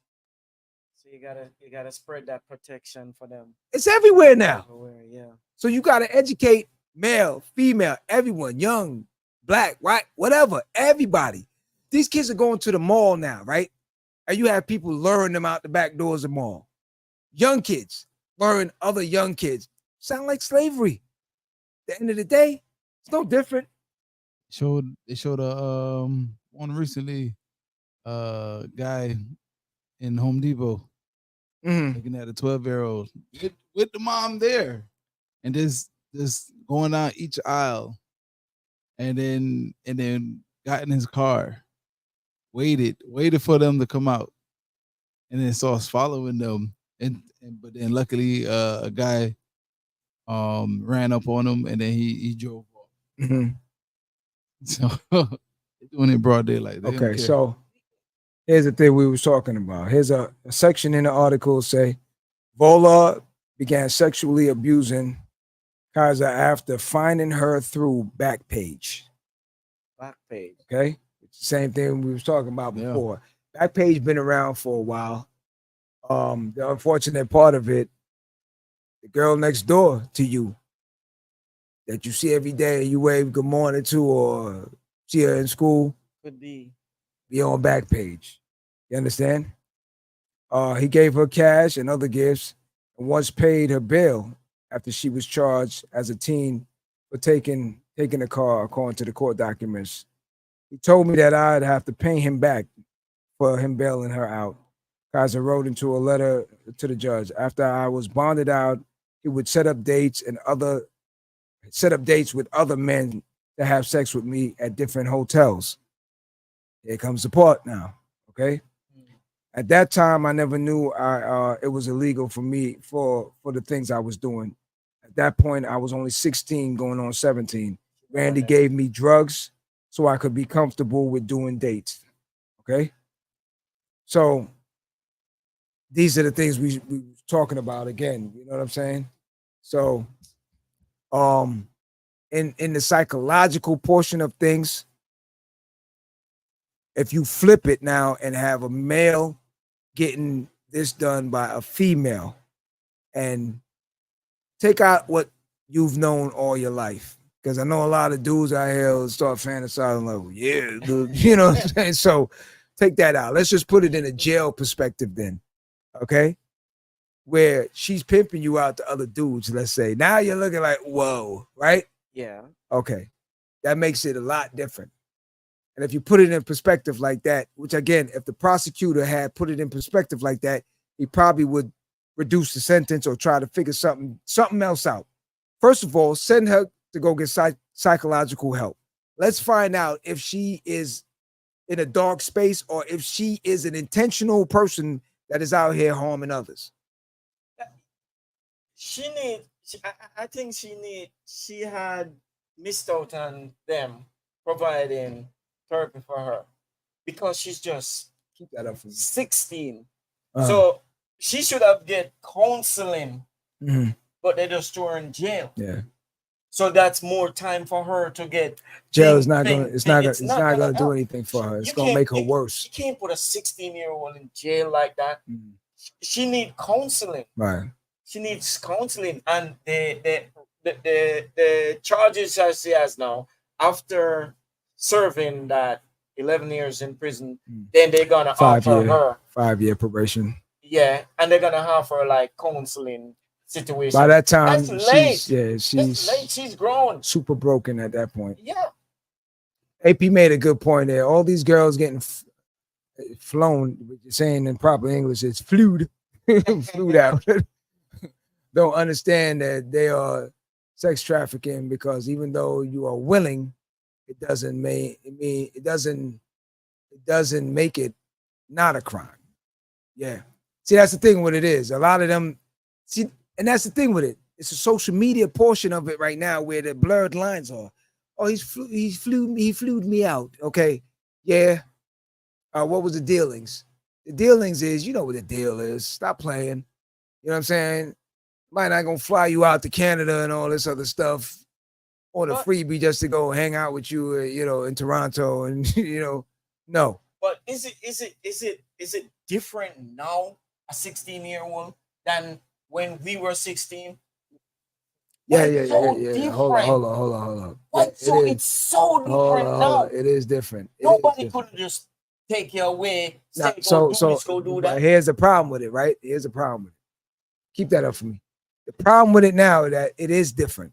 Speaker 5: so you gotta spread that protection for them
Speaker 3: It's everywhere now.
Speaker 5: everywhere. Yeah.
Speaker 3: So you got to educate male, female, everyone, young, black, white, whatever, everybody. These kids are going to the mall now, right? And you have people luring them out the back doors of the mall. Young kids luring other young kids. Sound like slavery. At the end of the day, it's no different.
Speaker 4: They showed a one recently, guy in Home Depot looking at a 12-year-old with the mom there, and just going down each aisle, and then got in his car, waited for them to come out, and then saw us following them, but then luckily a guy ran up on him, and then he drove off. So they're doing it broad daylight. They don't
Speaker 3: Okay,
Speaker 4: care.
Speaker 3: so here's the thing we was talking about. Here's a section in the article say, Vola began sexually abusing Kizer after finding her through Backpage.
Speaker 5: Backpage.
Speaker 3: Okay, it's the same thing we was talking about
Speaker 4: Yeah.
Speaker 3: before. Backpage been around for a while. The unfortunate part of it, the girl next door to you that you see every day, you wave good morning to, or see her in school,
Speaker 5: Could be.
Speaker 3: be on Backpage. You understand? He gave her cash and other gifts, and once paid her bail after she was charged as a teen for taking a car, according to the court documents. He told me that I'd have to pay him back for him bailing her out. Kizer wrote into a letter to the judge. After I was bonded out, he would set up dates with other men to have sex with me at different hotels. Here comes the part now. Okay. At that time, I never knew it was illegal for me for the things I was doing. At that point, I was only 16, going on 17. Randy gave me drugs so I could be comfortable with doing dates. Okay. So these are the things we talking about again. You know what I'm saying? So, in the psychological portion of things, if you flip it now and have a male getting this done by a female, and take out what you've known all your life, because I know a lot of dudes out here will start fantasizing like, yeah, dude, you know what I'm saying? So take that out. Let's just put it in a jail perspective then, okay? Where she's pimping you out to other dudes, let's say. Now you're looking like, whoa, right?
Speaker 5: Yeah.
Speaker 3: Okay. That makes it a lot different. And if you put it in perspective like that, which again, if the prosecutor had put it in perspective like that, he probably would reduce the sentence or try to figure something else out. First of all, send her to go get psychological help. Let's find out if she is in a dark space or if she is an intentional person that is out here harming others.
Speaker 5: I think she had missed out on them providing therapy for her because she's just
Speaker 3: keep that up for me.
Speaker 5: 16. So she should have get counseling, but they just threw her in jail.
Speaker 3: Yeah.
Speaker 5: So that's more time for her to get
Speaker 3: jail. Is not gonna. It's not gonna do anything for her. It's gonna make her worse.
Speaker 5: You can't put a 16-year-old in jail like that. She needs counseling.
Speaker 3: Right.
Speaker 5: She needs counseling, and the charges that she has now, after serving that 11 years in prison, then they're gonna offer her
Speaker 3: 5-year probation.
Speaker 5: Yeah, and they're gonna offer like counseling situation.
Speaker 3: By that time,
Speaker 5: that's late.
Speaker 3: She's
Speaker 5: grown,
Speaker 3: super broken at that point.
Speaker 5: Yeah.
Speaker 3: AP made a good point there. All these girls getting flown, what you're saying in proper English, it's flued out. Don't understand that they are sex trafficking, because even though you are willing, it doesn't make it not a crime. Yeah. See, that's the thing with it is. A lot of them, and that's the thing with it. It's a social media portion of it right now where the blurred lines are. Oh, he flew me out. Okay. Yeah. What was the dealings? The dealings is, you know what the deal is. Stop playing. You know what I'm saying? Might not gonna fly you out to Canada and all this other stuff on a freebie just to go hang out with you, in Toronto, and no.
Speaker 5: But is it different now, a 16-year-old, than when we were 16?
Speaker 3: Yeah. Hold on.
Speaker 5: It's so different now.
Speaker 3: It is different.
Speaker 5: Nobody could just take you away. Say, go do that.
Speaker 3: Here's the problem with it, right? Here's the problem with it. Keep that up for me. The problem with it now is that it is different.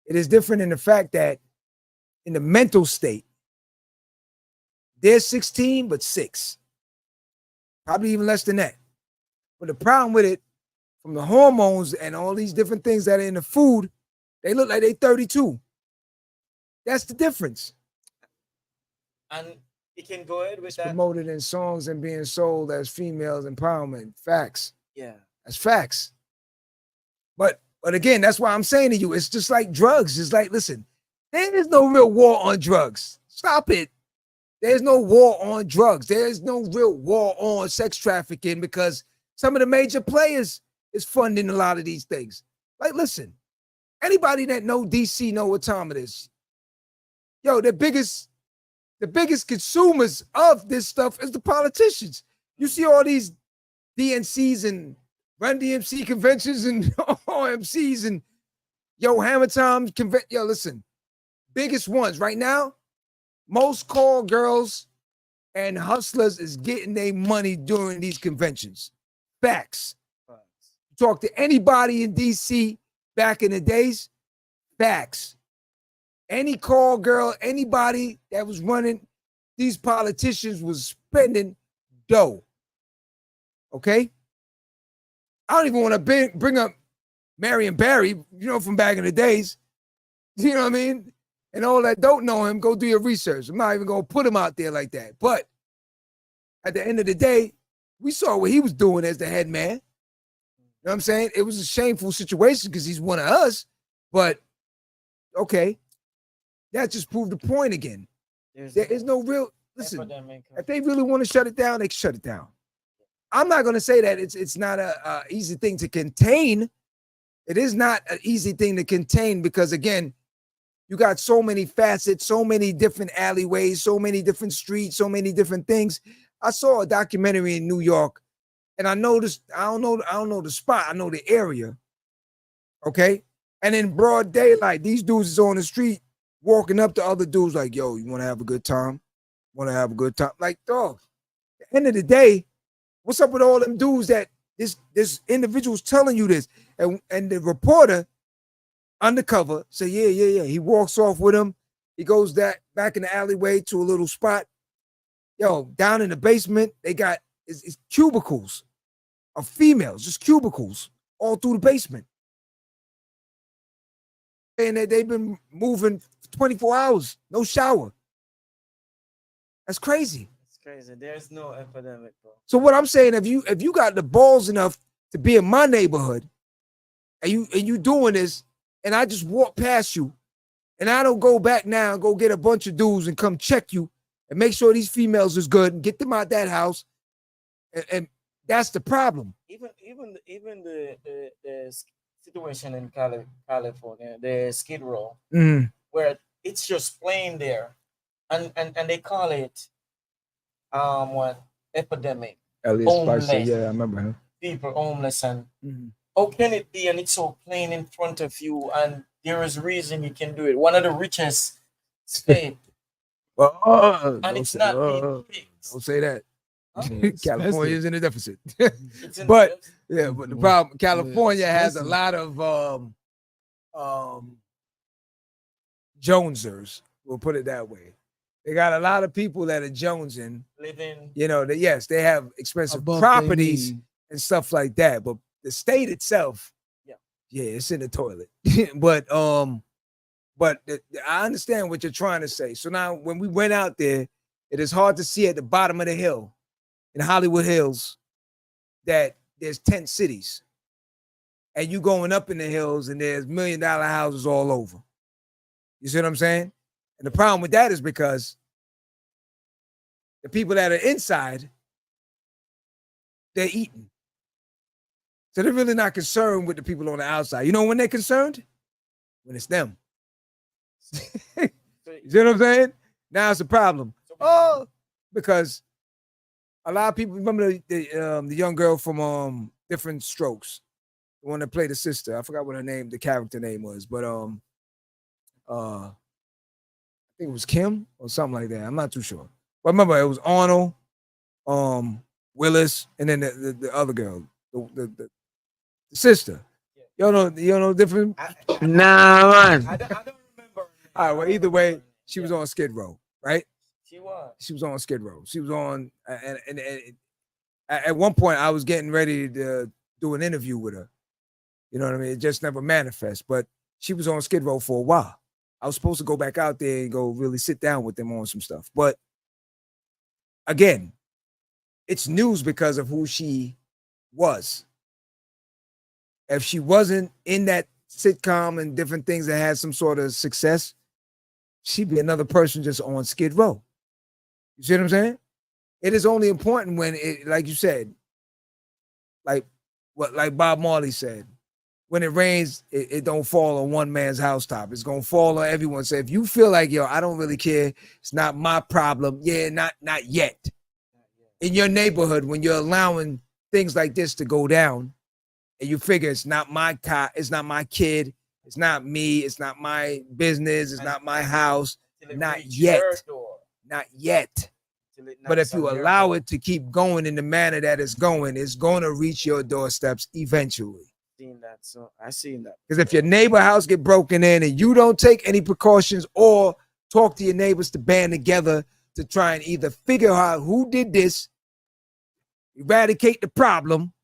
Speaker 3: It is different in the fact that in the mental state, they're 16, but 6. Probably even less than that. But the problem with it, from the hormones and all these different things that are in the food, they look like they 32. That's the difference.
Speaker 5: And you can go ahead with that.
Speaker 3: Promoted in songs and being sold as females empowerment. Facts.
Speaker 5: Yeah.
Speaker 3: That's facts. But again, that's why I'm saying to you, it's just like drugs. It's like, listen, there is no real war on drugs. Stop it. There's no war on drugs. There's no real war on sex trafficking, because some of the major players is funding a lot of these things. Like, listen, anybody that know DC know what time it is. Yo, the biggest consumers of this stuff is the politicians. You see all these DNCs and Run DMC conventions and OMCs and Hammer Time convention. Yo, listen, biggest ones right now, most call girls and hustlers is getting their money during these conventions. Facts. Talk to anybody in DC back in the days, facts. Any call girl, anybody that was running, these politicians was spending dough. Okay? I don't even want to bring up Marion Barry, you know, from back in the days. You know what I mean? And all that don't know him, go do your research. I'm not even going to put him out there like that. But at the end of the day, we saw what he was doing as the head man. You know what I'm saying? It was a shameful situation because he's one of us. But, okay, that just proved the point again. There is no real, listen, if they really want to shut it down, they can shut it down. I'm not going to say that it's not a easy thing to contain. It is not an easy thing to contain because, again, you got so many facets, so many different alleyways, so many different streets, so many different things. I saw a documentary in New York, and I noticed, I don't know the spot, I know the area. Okay? And in broad daylight, these dudes is on the street walking up to other dudes like, yo, you want to have a good time? Want to have a good time? Like, dog, at the end of the day, what's up with all them dudes that this individual's telling you this? And the reporter undercover say, yeah. He walks off with him. He goes back in the alleyway to a little spot. Yo, down in the basement, they got it's cubicles of females, just cubicles all through the basement. And they've been moving 24 hours, no shower. That's crazy.
Speaker 5: It's crazy. There's no epidemic, bro.
Speaker 3: So what I'm saying, if you got the balls enough to be in my neighborhood, and you doing this, and I just walk past you, and I don't go back now and go get a bunch of dudes and come check you and make sure these females is good and get them out that house, and that's the problem.
Speaker 5: Even the situation in California, the Skid Row, where it's just plain there, and they call it what epidemic.
Speaker 3: Homeless. Yeah, I remember him.
Speaker 5: People homeless, and how can it be? And it's so plain in front of you, and there is reason you can do it. One of the richest state, and it's not being fixed.
Speaker 3: Don't say that. California is in a deficit.
Speaker 5: But
Speaker 3: the problem, California has a lot of Jonesers. We'll put it that way. They got a lot of people that are jonesing,
Speaker 5: living.
Speaker 3: You know, yes, they have expensive properties and stuff like that. But the state itself, it's in the toilet. But I understand what you're trying to say. So now, when we went out there, it is hard to see at the bottom of the hill in Hollywood Hills that there's tent cities, and you going up in the hills and there's $1 million houses all over. You see what I'm saying? And the problem with that is because the people that are inside, they're eating. So they're really not concerned with the people on the outside. You know when they're concerned? When it's them. You see what I'm saying? Now it's a problem. Because a lot of people remember the young girl from Different Strokes, the one that played the sister. I forgot what her name, the character name was, but I think it was Kim or something like that. I'm not too sure. But remember, it was Arnold, Willis, and then the other girl, the sister. You don't know different? Nah, man. I don't remember. All right, well, either way, she was on Skid Row, right? She was on Skid Row. She was on, and at one point, I was getting ready to do an interview with her. You know what I mean? It just never manifests. But she was on Skid Row for a while. I was supposed to go back out there and go really sit down with them on some stuff. But again, it's news because of who she was. If she wasn't in that sitcom and different things that had some sort of success, she'd be another person just on Skid Row. You see what I'm saying? It is only important when it, like you said, like Bob Marley said, when it rains, it don't fall on one man's housetop. It's gonna fall on everyone. So if you feel like, yo, I don't really care, it's not my problem. Yeah, not yet. In your neighborhood, when you're allowing things like this to go down, and you figure it's not my car, it's not my kid, it's not me, it's not my business, it's not my house. Not yet. Not yet. But if you allow it to keep going in the manner that it's going to reach your doorsteps eventually.
Speaker 5: Seen that, so I seen that.
Speaker 3: Because if your neighbor house get broken in and you don't take any precautions or talk to your neighbors to band together to try and either figure out who did this, eradicate the problem,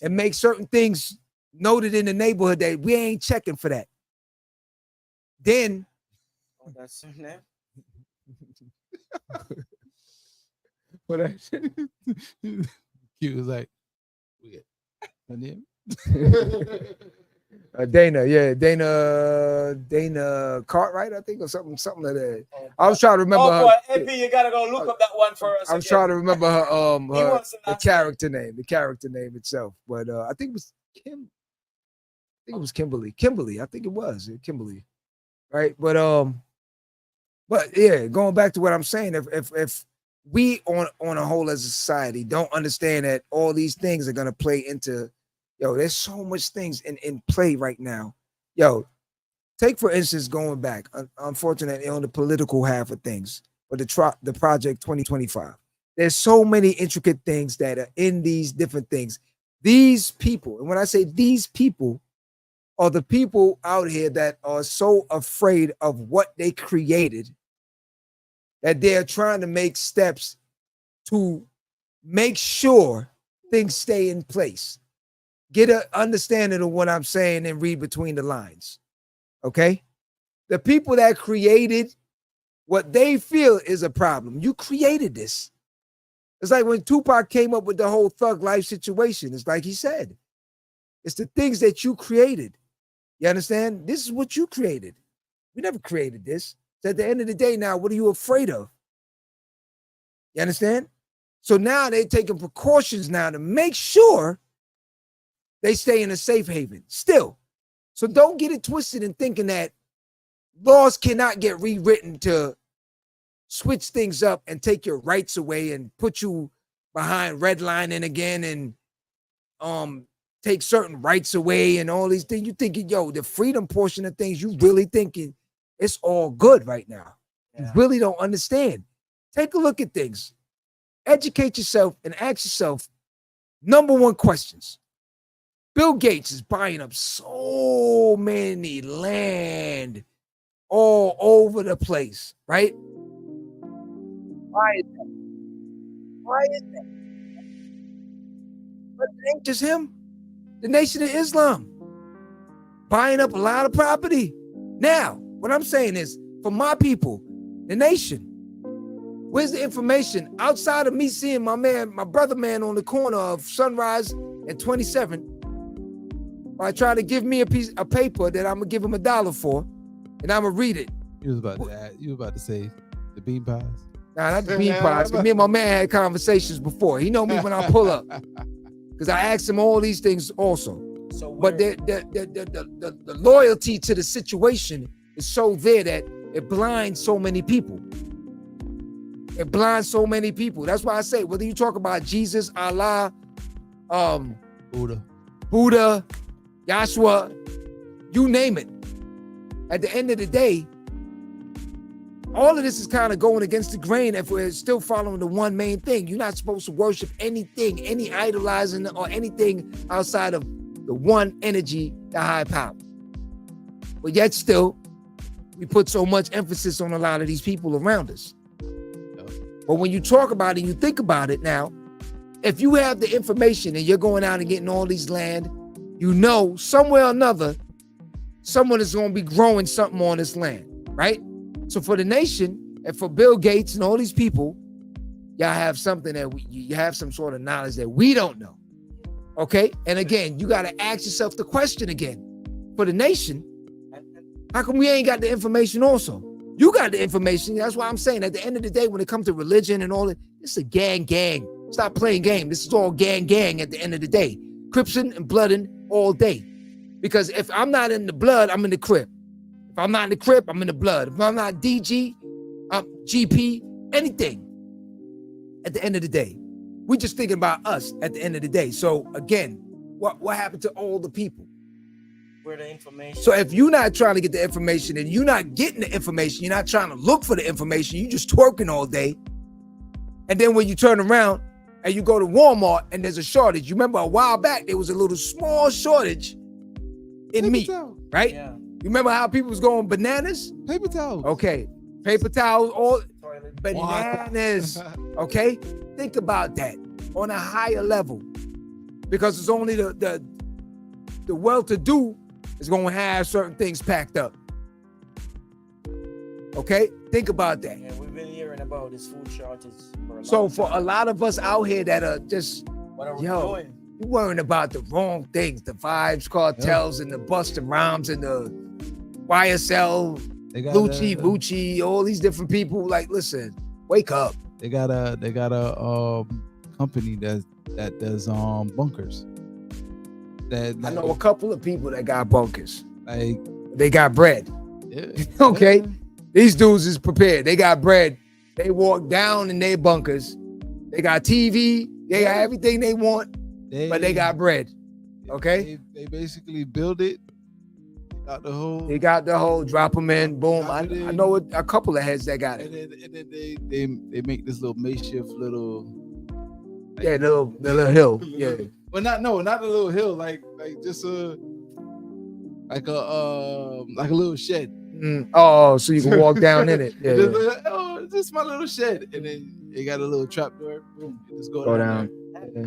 Speaker 3: and make certain things noted in the neighborhood that we ain't checking for that. Then
Speaker 5: that's her name.
Speaker 3: what I
Speaker 4: Q was like, we get her name.
Speaker 3: Dana Cartwright, I think, or something like that. I was trying to remember her.
Speaker 5: Boy, AP, you gotta go look up that one for us.
Speaker 3: I was trying to remember her the character name itself, but I think it was Kim. I think it was Kimberly. I think it was Kimberly, right? But yeah, going back to what I'm saying, if we on a whole as a society don't understand that all these things are gonna play into, there's so much things in play right now. Take for instance, going back, unfortunately on the political half of things, but the Project 2025. There's so many intricate things that are in these different things. These people, and when I say these people, are the people out here that are so afraid of what they created that they're trying to make steps to make sure things stay in place. Get an understanding of what I'm saying and read between the lines. Okay? The people that created what they feel is a problem. You created this. It's like when Tupac came up with the whole thug life situation. It's like he said, it's the things that you created. You understand? This is what you created. We never created this. So at the end of the day now, what are you afraid of? You understand? So now they're taking precautions now to make sure they stay in a safe haven still. So don't get it twisted in thinking that laws cannot get rewritten to switch things up and take your rights away and put you behind redlining again and take certain rights away and all these things. You thinking, the freedom portion of things, you really thinking it's all good right now. Yeah. You really don't understand. Take a look at things. Educate yourself and ask yourself number one questions. Bill Gates is buying up so many land all over the place, right? Why is that? But it ain't just him. The Nation of Islam buying up a lot of property. Now, what I'm saying is, for my people, the nation, where's the information outside of me seeing my brother man on the corner of Sunrise and 27? By trying to give me a paper that I'm gonna give him $1 for, and I'm gonna read it.
Speaker 4: You was about to say the bean pies.
Speaker 3: Nah, not the bean pies. Me and my man had conversations before. He know me when I pull up, because I asked him all these things also. But the loyalty to the situation is so there that it blinds so many people. It blinds so many people. That's why I say, whether you talk about Jesus, Allah, Buddha, Joshua, you name it. At the end of the day, all of this is kind of going against the grain if we're still following the one main thing. You're not supposed to worship anything, any idolizing or anything outside of the one energy, the high power. But yet still, we put so much emphasis on a lot of these people around us. But when you talk about it, you think about it now, if you have the information and you're going out and getting all these land, somewhere or another, someone is going to be growing something on this land, right? So for the nation and for Bill Gates and all these people, y'all have something that you have some sort of knowledge that we don't know. Okay? And again, you got to ask yourself the question again. For the nation, how come we ain't got the information also? You got the information. That's why I'm saying at the end of the day, when it comes to religion and all that, it's a gang. Stop playing game. This is all gang at the end of the day. Cripsing and blooding all day. Because if I'm not in the blood, I'm in the crip. If I'm not in the crip, I'm in the blood. If I'm not DG, I'm GP, anything. At the end of the day, we're just thinking about us at the end of the day. So again, what happened to all the people?
Speaker 5: Where the information.
Speaker 3: So if you're not trying to get the information and you're not getting the information, you're not trying to look for the information, you just twerking all day. And then when you turn around and you go to Walmart and there's a shortage, you remember a while back, there was a little small shortage in meat, right? Yeah. You remember how people was going bananas?
Speaker 4: Paper towels.
Speaker 3: Okay. Paper towels, all bananas. Okay. Think about that on a higher level, because it's only the the well-to-do is going to have certain things packed up. Okay? Think about that.
Speaker 5: And we've been hearing about this food shortage for a long
Speaker 3: So for
Speaker 5: time.
Speaker 3: a lot of us out here that are just,
Speaker 5: What are we
Speaker 3: yo,
Speaker 5: doing?
Speaker 3: you worrying about the wrong things, the vibes, cartels, and the Busta Rhymes and the YSL,
Speaker 4: They got
Speaker 3: Lucci, all these different people. Like, listen, wake up.
Speaker 4: They got a company that does bunkers. That
Speaker 3: I know a couple of people that got bunkers.
Speaker 4: like
Speaker 3: They got bread.
Speaker 4: yeah,
Speaker 3: Okay.
Speaker 4: yeah.
Speaker 3: These dudes is prepared. They got bread. They walk down in their bunkers. They got TV. They got everything they want, but they got bread. Okay.
Speaker 4: They basically build it.
Speaker 3: They got the whole drop them in, boom. I know a couple of heads that got it.
Speaker 4: And then they make this little makeshift little
Speaker 3: Yeah, the little hill. Yeah.
Speaker 4: Well, not a little hill, like just a little shed.
Speaker 3: Oh, so you can walk down in it. Yeah.
Speaker 4: Oh, this is my little shed, and then they got a little trap door. Boom, you just go
Speaker 3: down.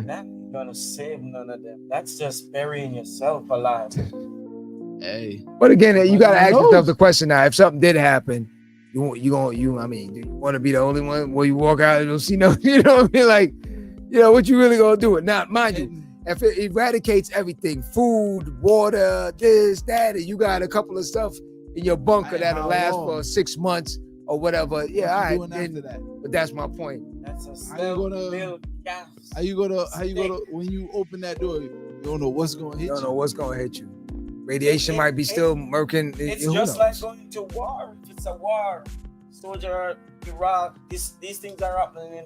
Speaker 5: That ain't gonna save none of them. That's just burying yourself alive.
Speaker 4: Hey,
Speaker 3: But again, you gotta ask
Speaker 4: knows?
Speaker 3: yourself the question now. If something did happen, do you want to be the only one where you walk out and don't see no, you know what I mean? Like, you know, what you really gonna do? Now, mind you, if it eradicates everything, food, water, this, that, and you got a couple of stuff in your bunker that'll last for 6 months or whatever. Yeah, all right.
Speaker 4: After that.
Speaker 3: But that's my point.
Speaker 5: That's a
Speaker 4: How you gonna when you open that door, you don't know what's gonna hit you.
Speaker 3: You don't know what's gonna hit you. Radiation might be still murking.
Speaker 5: It's
Speaker 3: who
Speaker 5: just
Speaker 3: knows?
Speaker 5: like going to war. If it's a war, soldier, Iraq, these things are happening in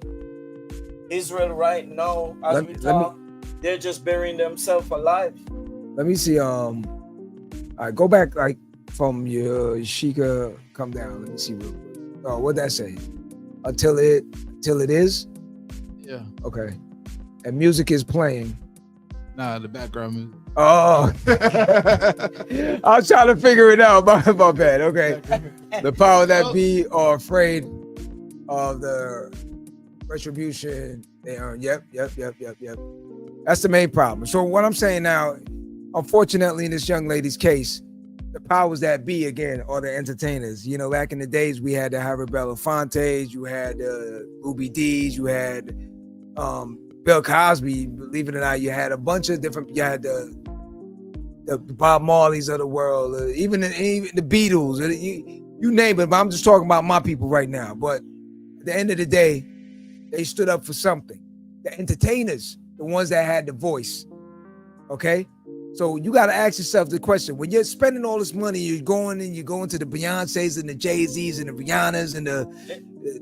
Speaker 5: Israel right now. As we talk, they're just burying themselves alive.
Speaker 3: Let me see. All right, go back like from your Sheikah. Come down. Let me see real quick. Oh, what'd that say? Until it is.
Speaker 4: Yeah.
Speaker 3: Okay. And music is playing.
Speaker 4: Nah, the background music.
Speaker 3: Oh, I was trying to figure it out. My bad. Okay. The power that be are afraid of the retribution they earn. Yep. That's the main problem. So what I'm saying now, unfortunately, in this young lady's case, the powers that be again are the entertainers. You know, back in the days, we had the Harry Belafontes, you had the Ruby D's, you had Bill Cosby. Believe it or not, you had a bunch of different. You had the Bob Marleys of the world, even the Beatles. You name it. But I'm just talking about my people right now. But at the end of the day, they stood up for something. The entertainers, the ones that had the voice. Okay. So you got to ask yourself the question: when you're spending all this money, you're going to the Beyoncés and the Jay-Z's and the Rihannas and the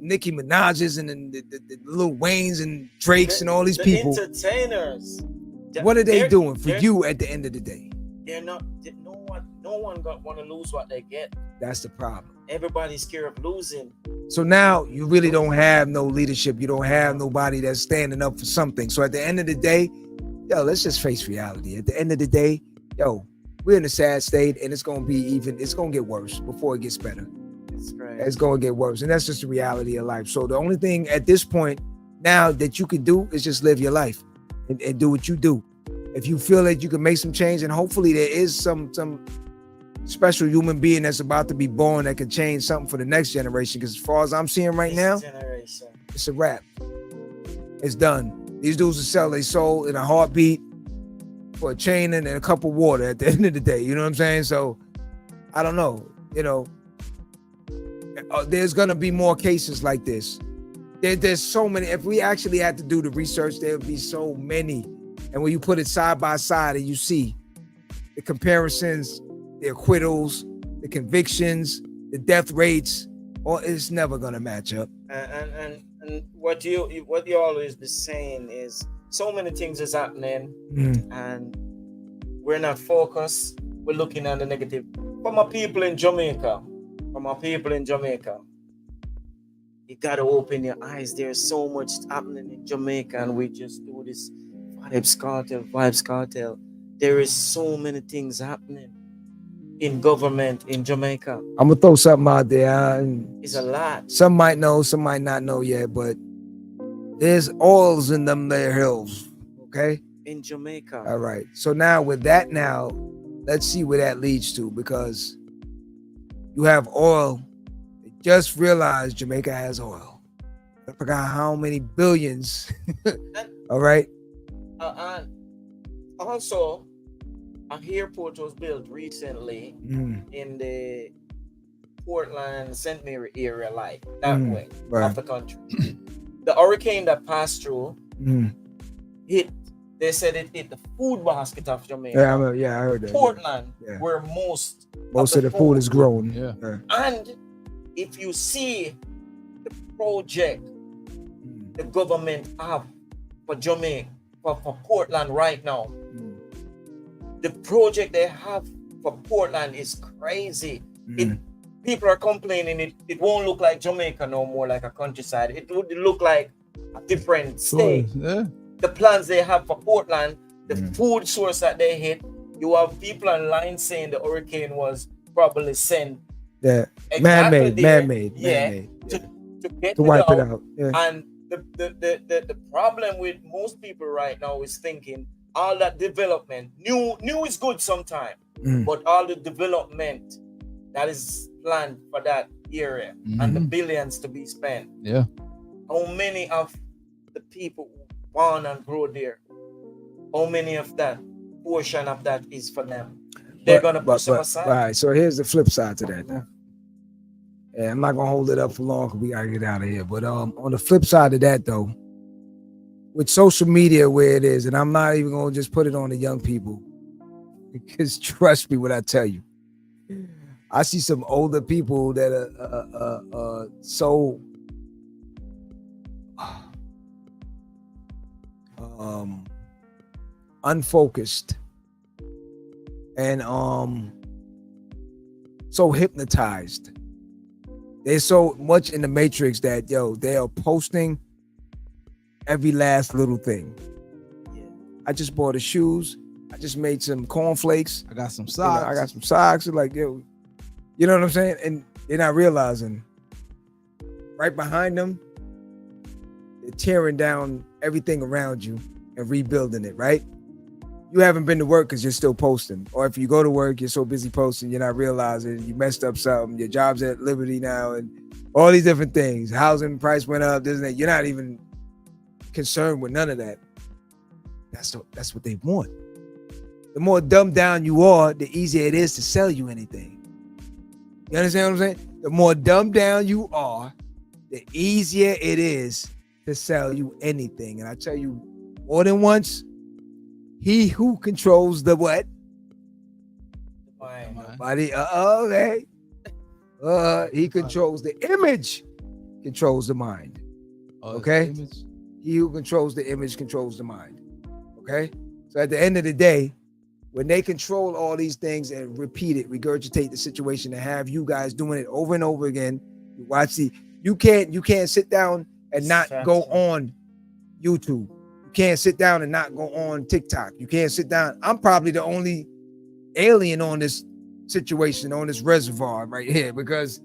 Speaker 3: Nicki Minaj's and the Lil Waynes and Drakes and all these people.
Speaker 5: Entertainers.
Speaker 3: What are they doing for you at the end of the day?
Speaker 5: They're not. No one want to lose what they get.
Speaker 3: That's the problem.
Speaker 5: Everybody's scared of losing.
Speaker 3: So now you really don't have no leadership. You don't have nobody that's standing up for something. So at the end of the day, yo, let's just face reality. At the end of the day, yo, we're in a sad state, and it's gonna get worse before it gets better.
Speaker 5: That's right.
Speaker 3: It's gonna get worse, and that's just the reality of life. So the only thing at this point now that you can do is just live your life and do what you do. If you feel that you can make some change, and hopefully there is some special human being that's about to be born that can change something for the next generation. Because as far as I'm seeing right now, it's a wrap. It's done. These dudes will sell their soul in a heartbeat for a chain and a cup of water at the end of the day. You know what I'm saying? So I don't know. You know, there's gonna be more cases like this. There's so many. If we actually had to do the research, there would be so many. And when you put it side by side and you see the comparisons, the acquittals, the convictions, the death rates, it's never gonna match up.
Speaker 5: And what you always be saying is so many things is happening, and we're not focused. We're looking at the negative. For my people in Jamaica, you gotta open your eyes. There's so much happening in Jamaica, and we just do this vibes cartel. There is so many things happening in government in Jamaica.
Speaker 3: I'm gonna throw something out there.
Speaker 5: It's a lot.
Speaker 3: Some might know, some might not know yet, but there's oils in them there hills. Okay,
Speaker 5: in Jamaica.
Speaker 3: All right. So now with that, now let's see where that leads to, because you have oil. Just realized Jamaica has oil. I forgot how many billions. All right.
Speaker 5: And also, an airport was built recently in the Portland, St. Mary area, like that way of the country. The hurricane that passed through hit. They said it hit the food basket of Jamaica.
Speaker 3: Yeah, I heard that.
Speaker 5: Portland, where most
Speaker 3: of the food is grown.
Speaker 4: Yeah.
Speaker 5: And if you see the project the government have for Jamaica, for Portland right now, the project they have for Portland is crazy. People are complaining it won't look like Jamaica no more, like a countryside. It would look like a different state.
Speaker 4: Yeah.
Speaker 5: The plans they have for Portland, the food source that they hit, you have people online saying the hurricane was probably sent.
Speaker 3: Yeah,
Speaker 5: Exactly
Speaker 3: man-made.
Speaker 5: To get
Speaker 3: To wipe it out. Yeah.
Speaker 5: And the problem with most people right now is thinking all that development, new is good sometimes, but all the development that is planned for that area and the billions to be spent.
Speaker 4: Yeah.
Speaker 5: How many of the people who born and grow there, how many of that portion of that is for them? They're gonna push them aside.
Speaker 3: All right, so here's the flip side to that now. Yeah, I'm not gonna hold it up for long because we gotta get out of here. But on the flip side of that though, with social media where it is, and I'm not even gonna just put it on the young people, because trust me when I tell you, I see some older people that are so unfocused and so hypnotized. They're so much in the matrix that they are posting every last little thing. I just bought the shoes. I just made some cornflakes.
Speaker 4: I got some socks.
Speaker 3: I got some socks. Like, you know what I'm saying? And they're not realizing right behind them, they're tearing down everything around you and rebuilding it, right? You haven't been to work because you're still posting. Or if you go to work, you're so busy posting, you're not realizing you messed up something. Your job's at Liberty now and all these different things. Housing price went up, isn't it? You're not even concerned with none of that. That's what they want. The more dumbed down you are, the easier it is to sell you anything. You understand what I'm saying? The more dumbed down you are, the easier it is to sell you anything. And I tell you more than once, he who controls the what? Body. Okay. He controls the image, controls the mind. Okay. He who controls the image controls the mind. Okay. So at the end of the day, when they control all these things and repeat it, regurgitate the situation, and have you guys doing it over and over again, you watch you can't sit down and not go on YouTube. You can't sit down and not go on TikTok. You can't sit down. I'm probably the only alien on this situation, on this reservoir right here, because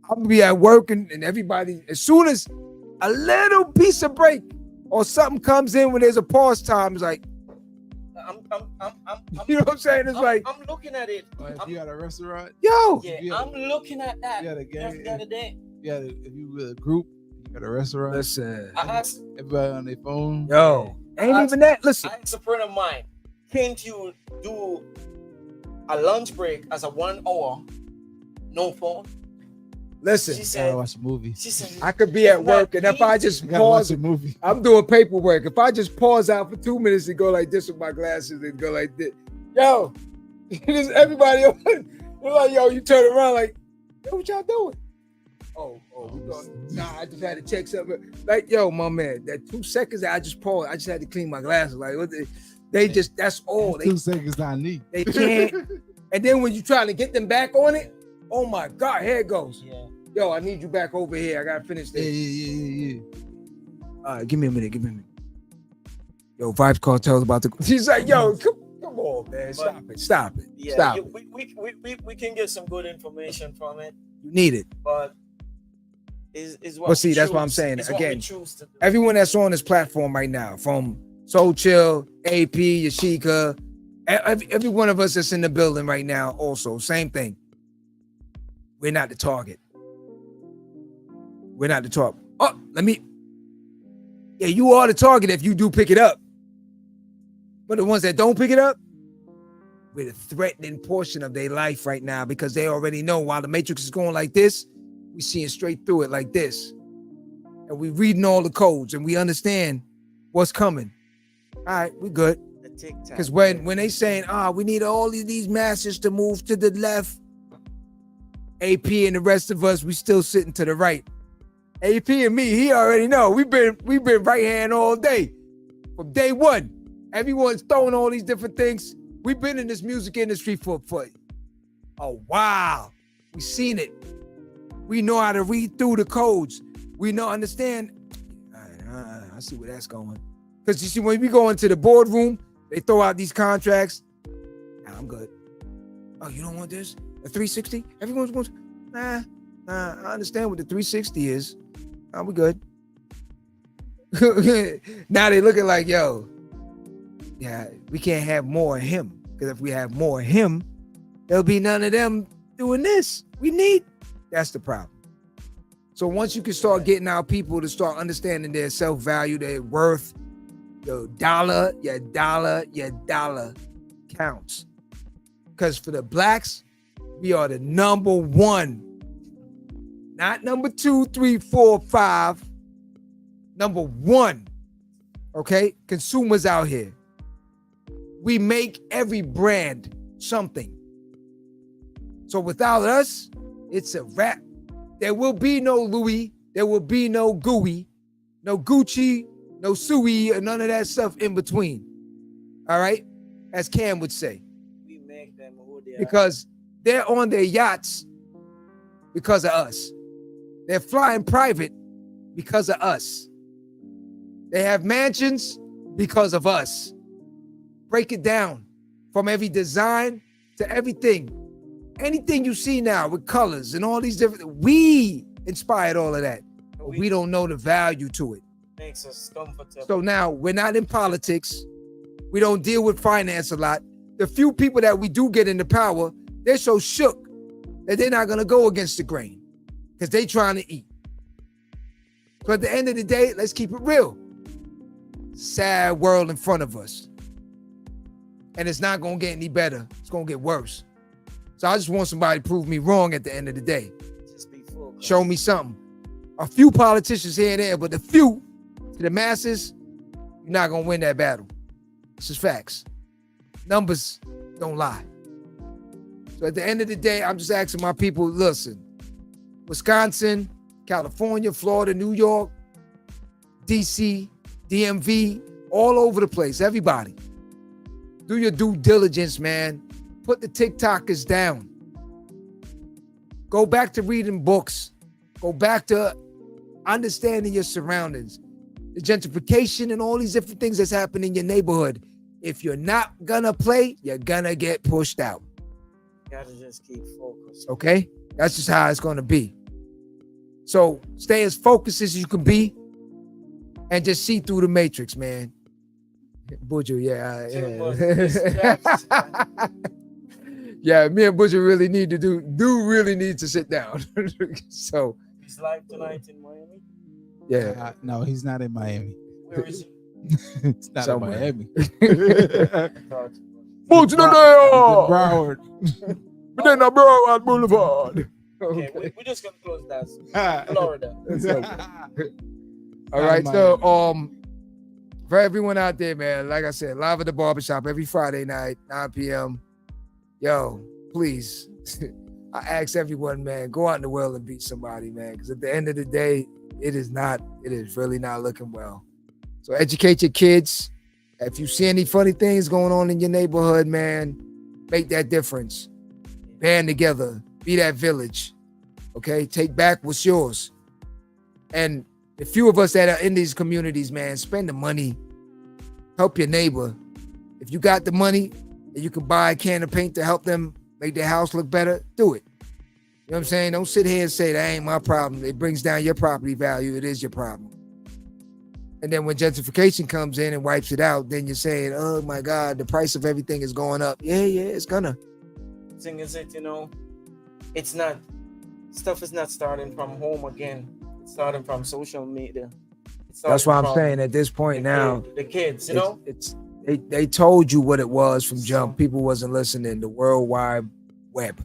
Speaker 3: I'm gonna be at work and everybody, as soon as a little piece of break or something comes in when there's a pause time, it's like, you know what I'm saying? It's like,
Speaker 5: I'm looking at it.
Speaker 4: If you got a restaurant,
Speaker 5: I'm looking at that.
Speaker 4: You got a game
Speaker 5: the other day.
Speaker 4: Yeah, if you with a group, you got a restaurant.
Speaker 3: Listen,
Speaker 5: I asked
Speaker 4: everybody on their phone.
Speaker 3: Ain't even that. Listen,
Speaker 5: I asked a friend of mine, can't you do a lunch break as a 1 hour, no phone?
Speaker 3: Listen,
Speaker 5: she said,
Speaker 4: watch a movie.
Speaker 5: She said,
Speaker 3: I could be at work, and if I just pause
Speaker 4: a movie,
Speaker 3: I'm doing paperwork. If I just pause out for 2 minutes and go like this with my glasses and go like this, everybody, they're like, you turn around like, what y'all doing? Nah, I just had to check something. Like, my man, that 2 seconds that I just paused, I just had to clean my glasses. Like, that's all.
Speaker 4: 2 seconds not neat.
Speaker 3: They can't. And then when you try to get them back on it, oh my God, here it goes. Yeah. I need you back over here. I gotta finish this.
Speaker 4: Yeah.
Speaker 3: All right, give me a minute. Vibes Cartel's about to. She's like, come on, man, stop it.
Speaker 5: Yeah,
Speaker 3: stop it.
Speaker 5: We can get some good information from it.
Speaker 3: You need it,
Speaker 5: but is what.
Speaker 3: But see, that's what I'm saying. Again, everyone that's on this platform right now, from Soul Chill, AP, Yashika, every one of us that's in the building right now also, same thing. We're not the target. We're not the target. Oh, yeah, you are the target if you do pick it up. But the ones that don't pick it up, we're the threatening portion of their life right now because they already know while the matrix is going like this, we seeing straight through it like this. And we reading all the codes and we understand what's coming. All right, we good. Because when they saying, we need all of these masses to move to the left, AP and the rest of us, we still sitting to the right. AP and me, he already know. We've been right hand all day. From day one. Everyone's throwing all these different things. We've been in this music industry for a while. We've seen it. We know how to read through the codes. We know, understand. I see where that's going. Because you see, when we go into the boardroom, they throw out these contracts. Nah, I'm good. Oh, you don't want this? A 360? Everyone's going to, nah, I understand what the 360 is. Nah, we good. Now they looking like, yo, yeah, we can't have more of him. Because if we have more of him, there'll be none of them doing this. That's the problem. So once you can start getting our people to start understanding their self-value, their your dollar counts. Because for the blacks, we are the number one. Not number 2, 3, 4, 5. Number one. Okay? Consumers out here. We make every brand something. So without us, it's a wrap. There will be no Louis. There will be no Gooey, no Gucci, no Suey, or none of that stuff in between. All right? As Cam would say.
Speaker 5: We make them who they
Speaker 3: because they're on their yachts because of us. They're flying private because of us. They have mansions because of us. Break it down from every design to everything. Anything you see now with colors and all these different, we inspired all of that. But we don't know the value to it.
Speaker 5: Makes us comfortable.
Speaker 3: So now we're not in politics. We don't deal with finance a lot. The few people that we do get into power, they're so shook that they're not going to go against the grain because they trying to eat. So at the end of the day, let's keep it real. Sad world in front of us. And it's not going to get any better. It's going to get worse. So I just want somebody to prove me wrong at the end of the day.
Speaker 5: Just be focused.
Speaker 3: Show me something. A few politicians here and there, but the few, to the masses, you're not going to win that battle. This is facts. Numbers don't lie. So at the end of the day, I'm just asking my people, listen, Wisconsin, California, Florida, New York, DC, DMV, all over the place, everybody. Do your due diligence, man. Put the TikTokers down. Go back to reading books. Go back to understanding your surroundings. The gentrification and all these different things that's happening in your neighborhood. If you're not gonna play, you're gonna get pushed out.
Speaker 5: You gotta just keep focused.
Speaker 3: Okay? That's just how it's gonna be. So stay as focused as you can be and just see through the matrix, man. Butcher, yeah. Yeah, me and Butcher really need to really need to sit down. So
Speaker 5: He's live tonight in Miami.
Speaker 3: Yeah.
Speaker 4: No, he's not in Miami.
Speaker 5: Where is he?
Speaker 4: It's not
Speaker 3: Somewhere.
Speaker 4: in Miami.
Speaker 3: Butcher
Speaker 4: Broward.
Speaker 3: Broward Boulevard.
Speaker 5: Okay, we're just gonna close that. Florida.
Speaker 3: All right, so for everyone out there, man, like I said, live at the barbershop every Friday night, 9 p.m. Yo, please, I ask everyone, man, go out in the world and beat somebody, man, because at the end of the day, it is really not looking well. So educate your kids. If you see any funny things going on in your neighborhood, man, make that difference. Band together, be that village, okay? Take back what's yours. And the few of us that are in these communities, man, spend the money. Help your neighbor. If you got the money and you can buy a can of paint to help them make their house look better, do it. You know what I'm saying? Don't sit here and say that ain't my problem. It brings down your property value. It is your problem. And then when gentrification comes in and wipes it out, then you're saying, oh my God, the price of everything is going up. Yeah, it's gonna.
Speaker 5: The thing is, it's not, stuff is not starting from home again. It's starting from social media.
Speaker 3: That's why I'm saying at this point now,
Speaker 5: the kids,
Speaker 3: they told you what it was from jump. People wasn't listening. The World Wide Web.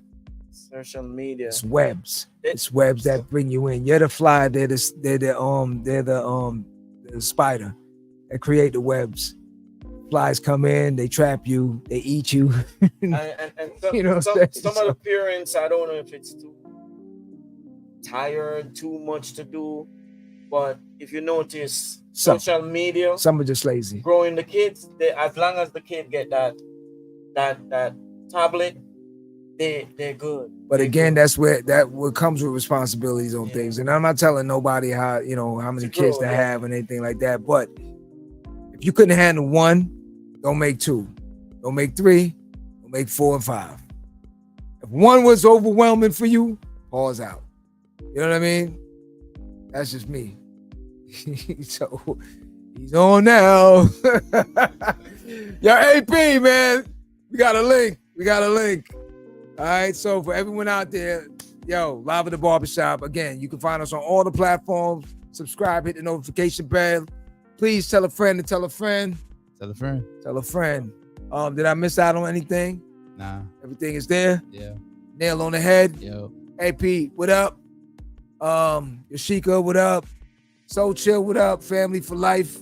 Speaker 5: Social media.
Speaker 3: It's webs. It's webs that bring you in. You're the fly. They're the spider that create the webs. Flies come in, they trap you, they eat you.
Speaker 5: and some of the parents, I don't know if it's too tired, too much to do, but if you notice, social media,
Speaker 3: some are just lazy.
Speaker 5: Growing the kids, as long as the kid get that tablet, they're good.
Speaker 3: But again, that's what comes with responsibilities on things. And I'm not telling nobody how many kids to have and anything like that. But if you couldn't handle one, don't make two. Don't make three. Don't make 4 and 5. If one was overwhelming for you, pause out. You know what I mean? That's just me. So he's on now. Yo, AP, man. We got a link. All right, so for everyone out there, Live at the Barbershop. Again, you can find us on all the platforms. Subscribe, hit the notification bell. Please tell a friend to tell a friend.
Speaker 4: Tell a friend.
Speaker 3: Tell a friend. Did I miss out on anything?
Speaker 4: Nah.
Speaker 3: Everything is there?
Speaker 4: Yeah.
Speaker 3: Nail on the head?
Speaker 4: Yo.
Speaker 3: AP, what up? Yashika, what up? So Chill, what up? Family for life.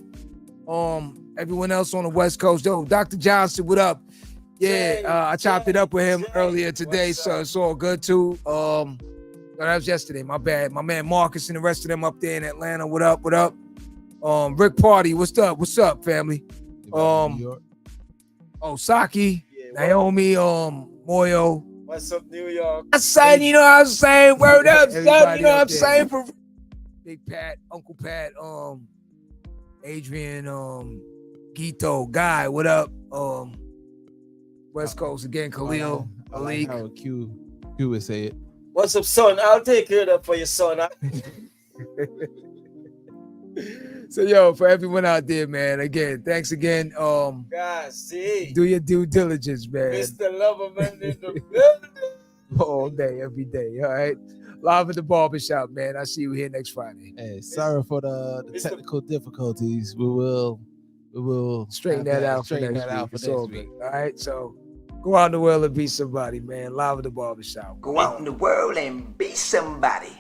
Speaker 3: Everyone else on the West Coast. Yo, Dr. Johnson, what up? Yeah, I chopped it up with him earlier today, so it's all good too. No, that was yesterday. My bad. My man Marcus and the rest of them up there in Atlanta. What up? Rick Party, what's up, family? Saki, Naomi, Moyo.
Speaker 5: What's up, New York?
Speaker 3: I said, you know what I'm saying? Word up, son. You know what I'm saying? For Big Pat, Uncle Pat, Adrian, Gito, Guy, what up? West Coast again, Khalil,
Speaker 4: I like how Q would say it.
Speaker 5: What's up, son? I'll take care of that for your son.
Speaker 3: So, for everyone out there, man, again, thanks again.
Speaker 5: Guys, see.
Speaker 3: Do your due diligence, man.
Speaker 5: Mr. Loverman in the building.
Speaker 3: All day, every day, all right? Live at the Barbershop, man. I'll see you here next Friday.
Speaker 4: Hey, sorry for the technical difficulties. We will
Speaker 3: straighten that out for next week. All right, so go out in the world and be somebody, man. Live at the Barbershop.
Speaker 6: Go out in the world and be somebody.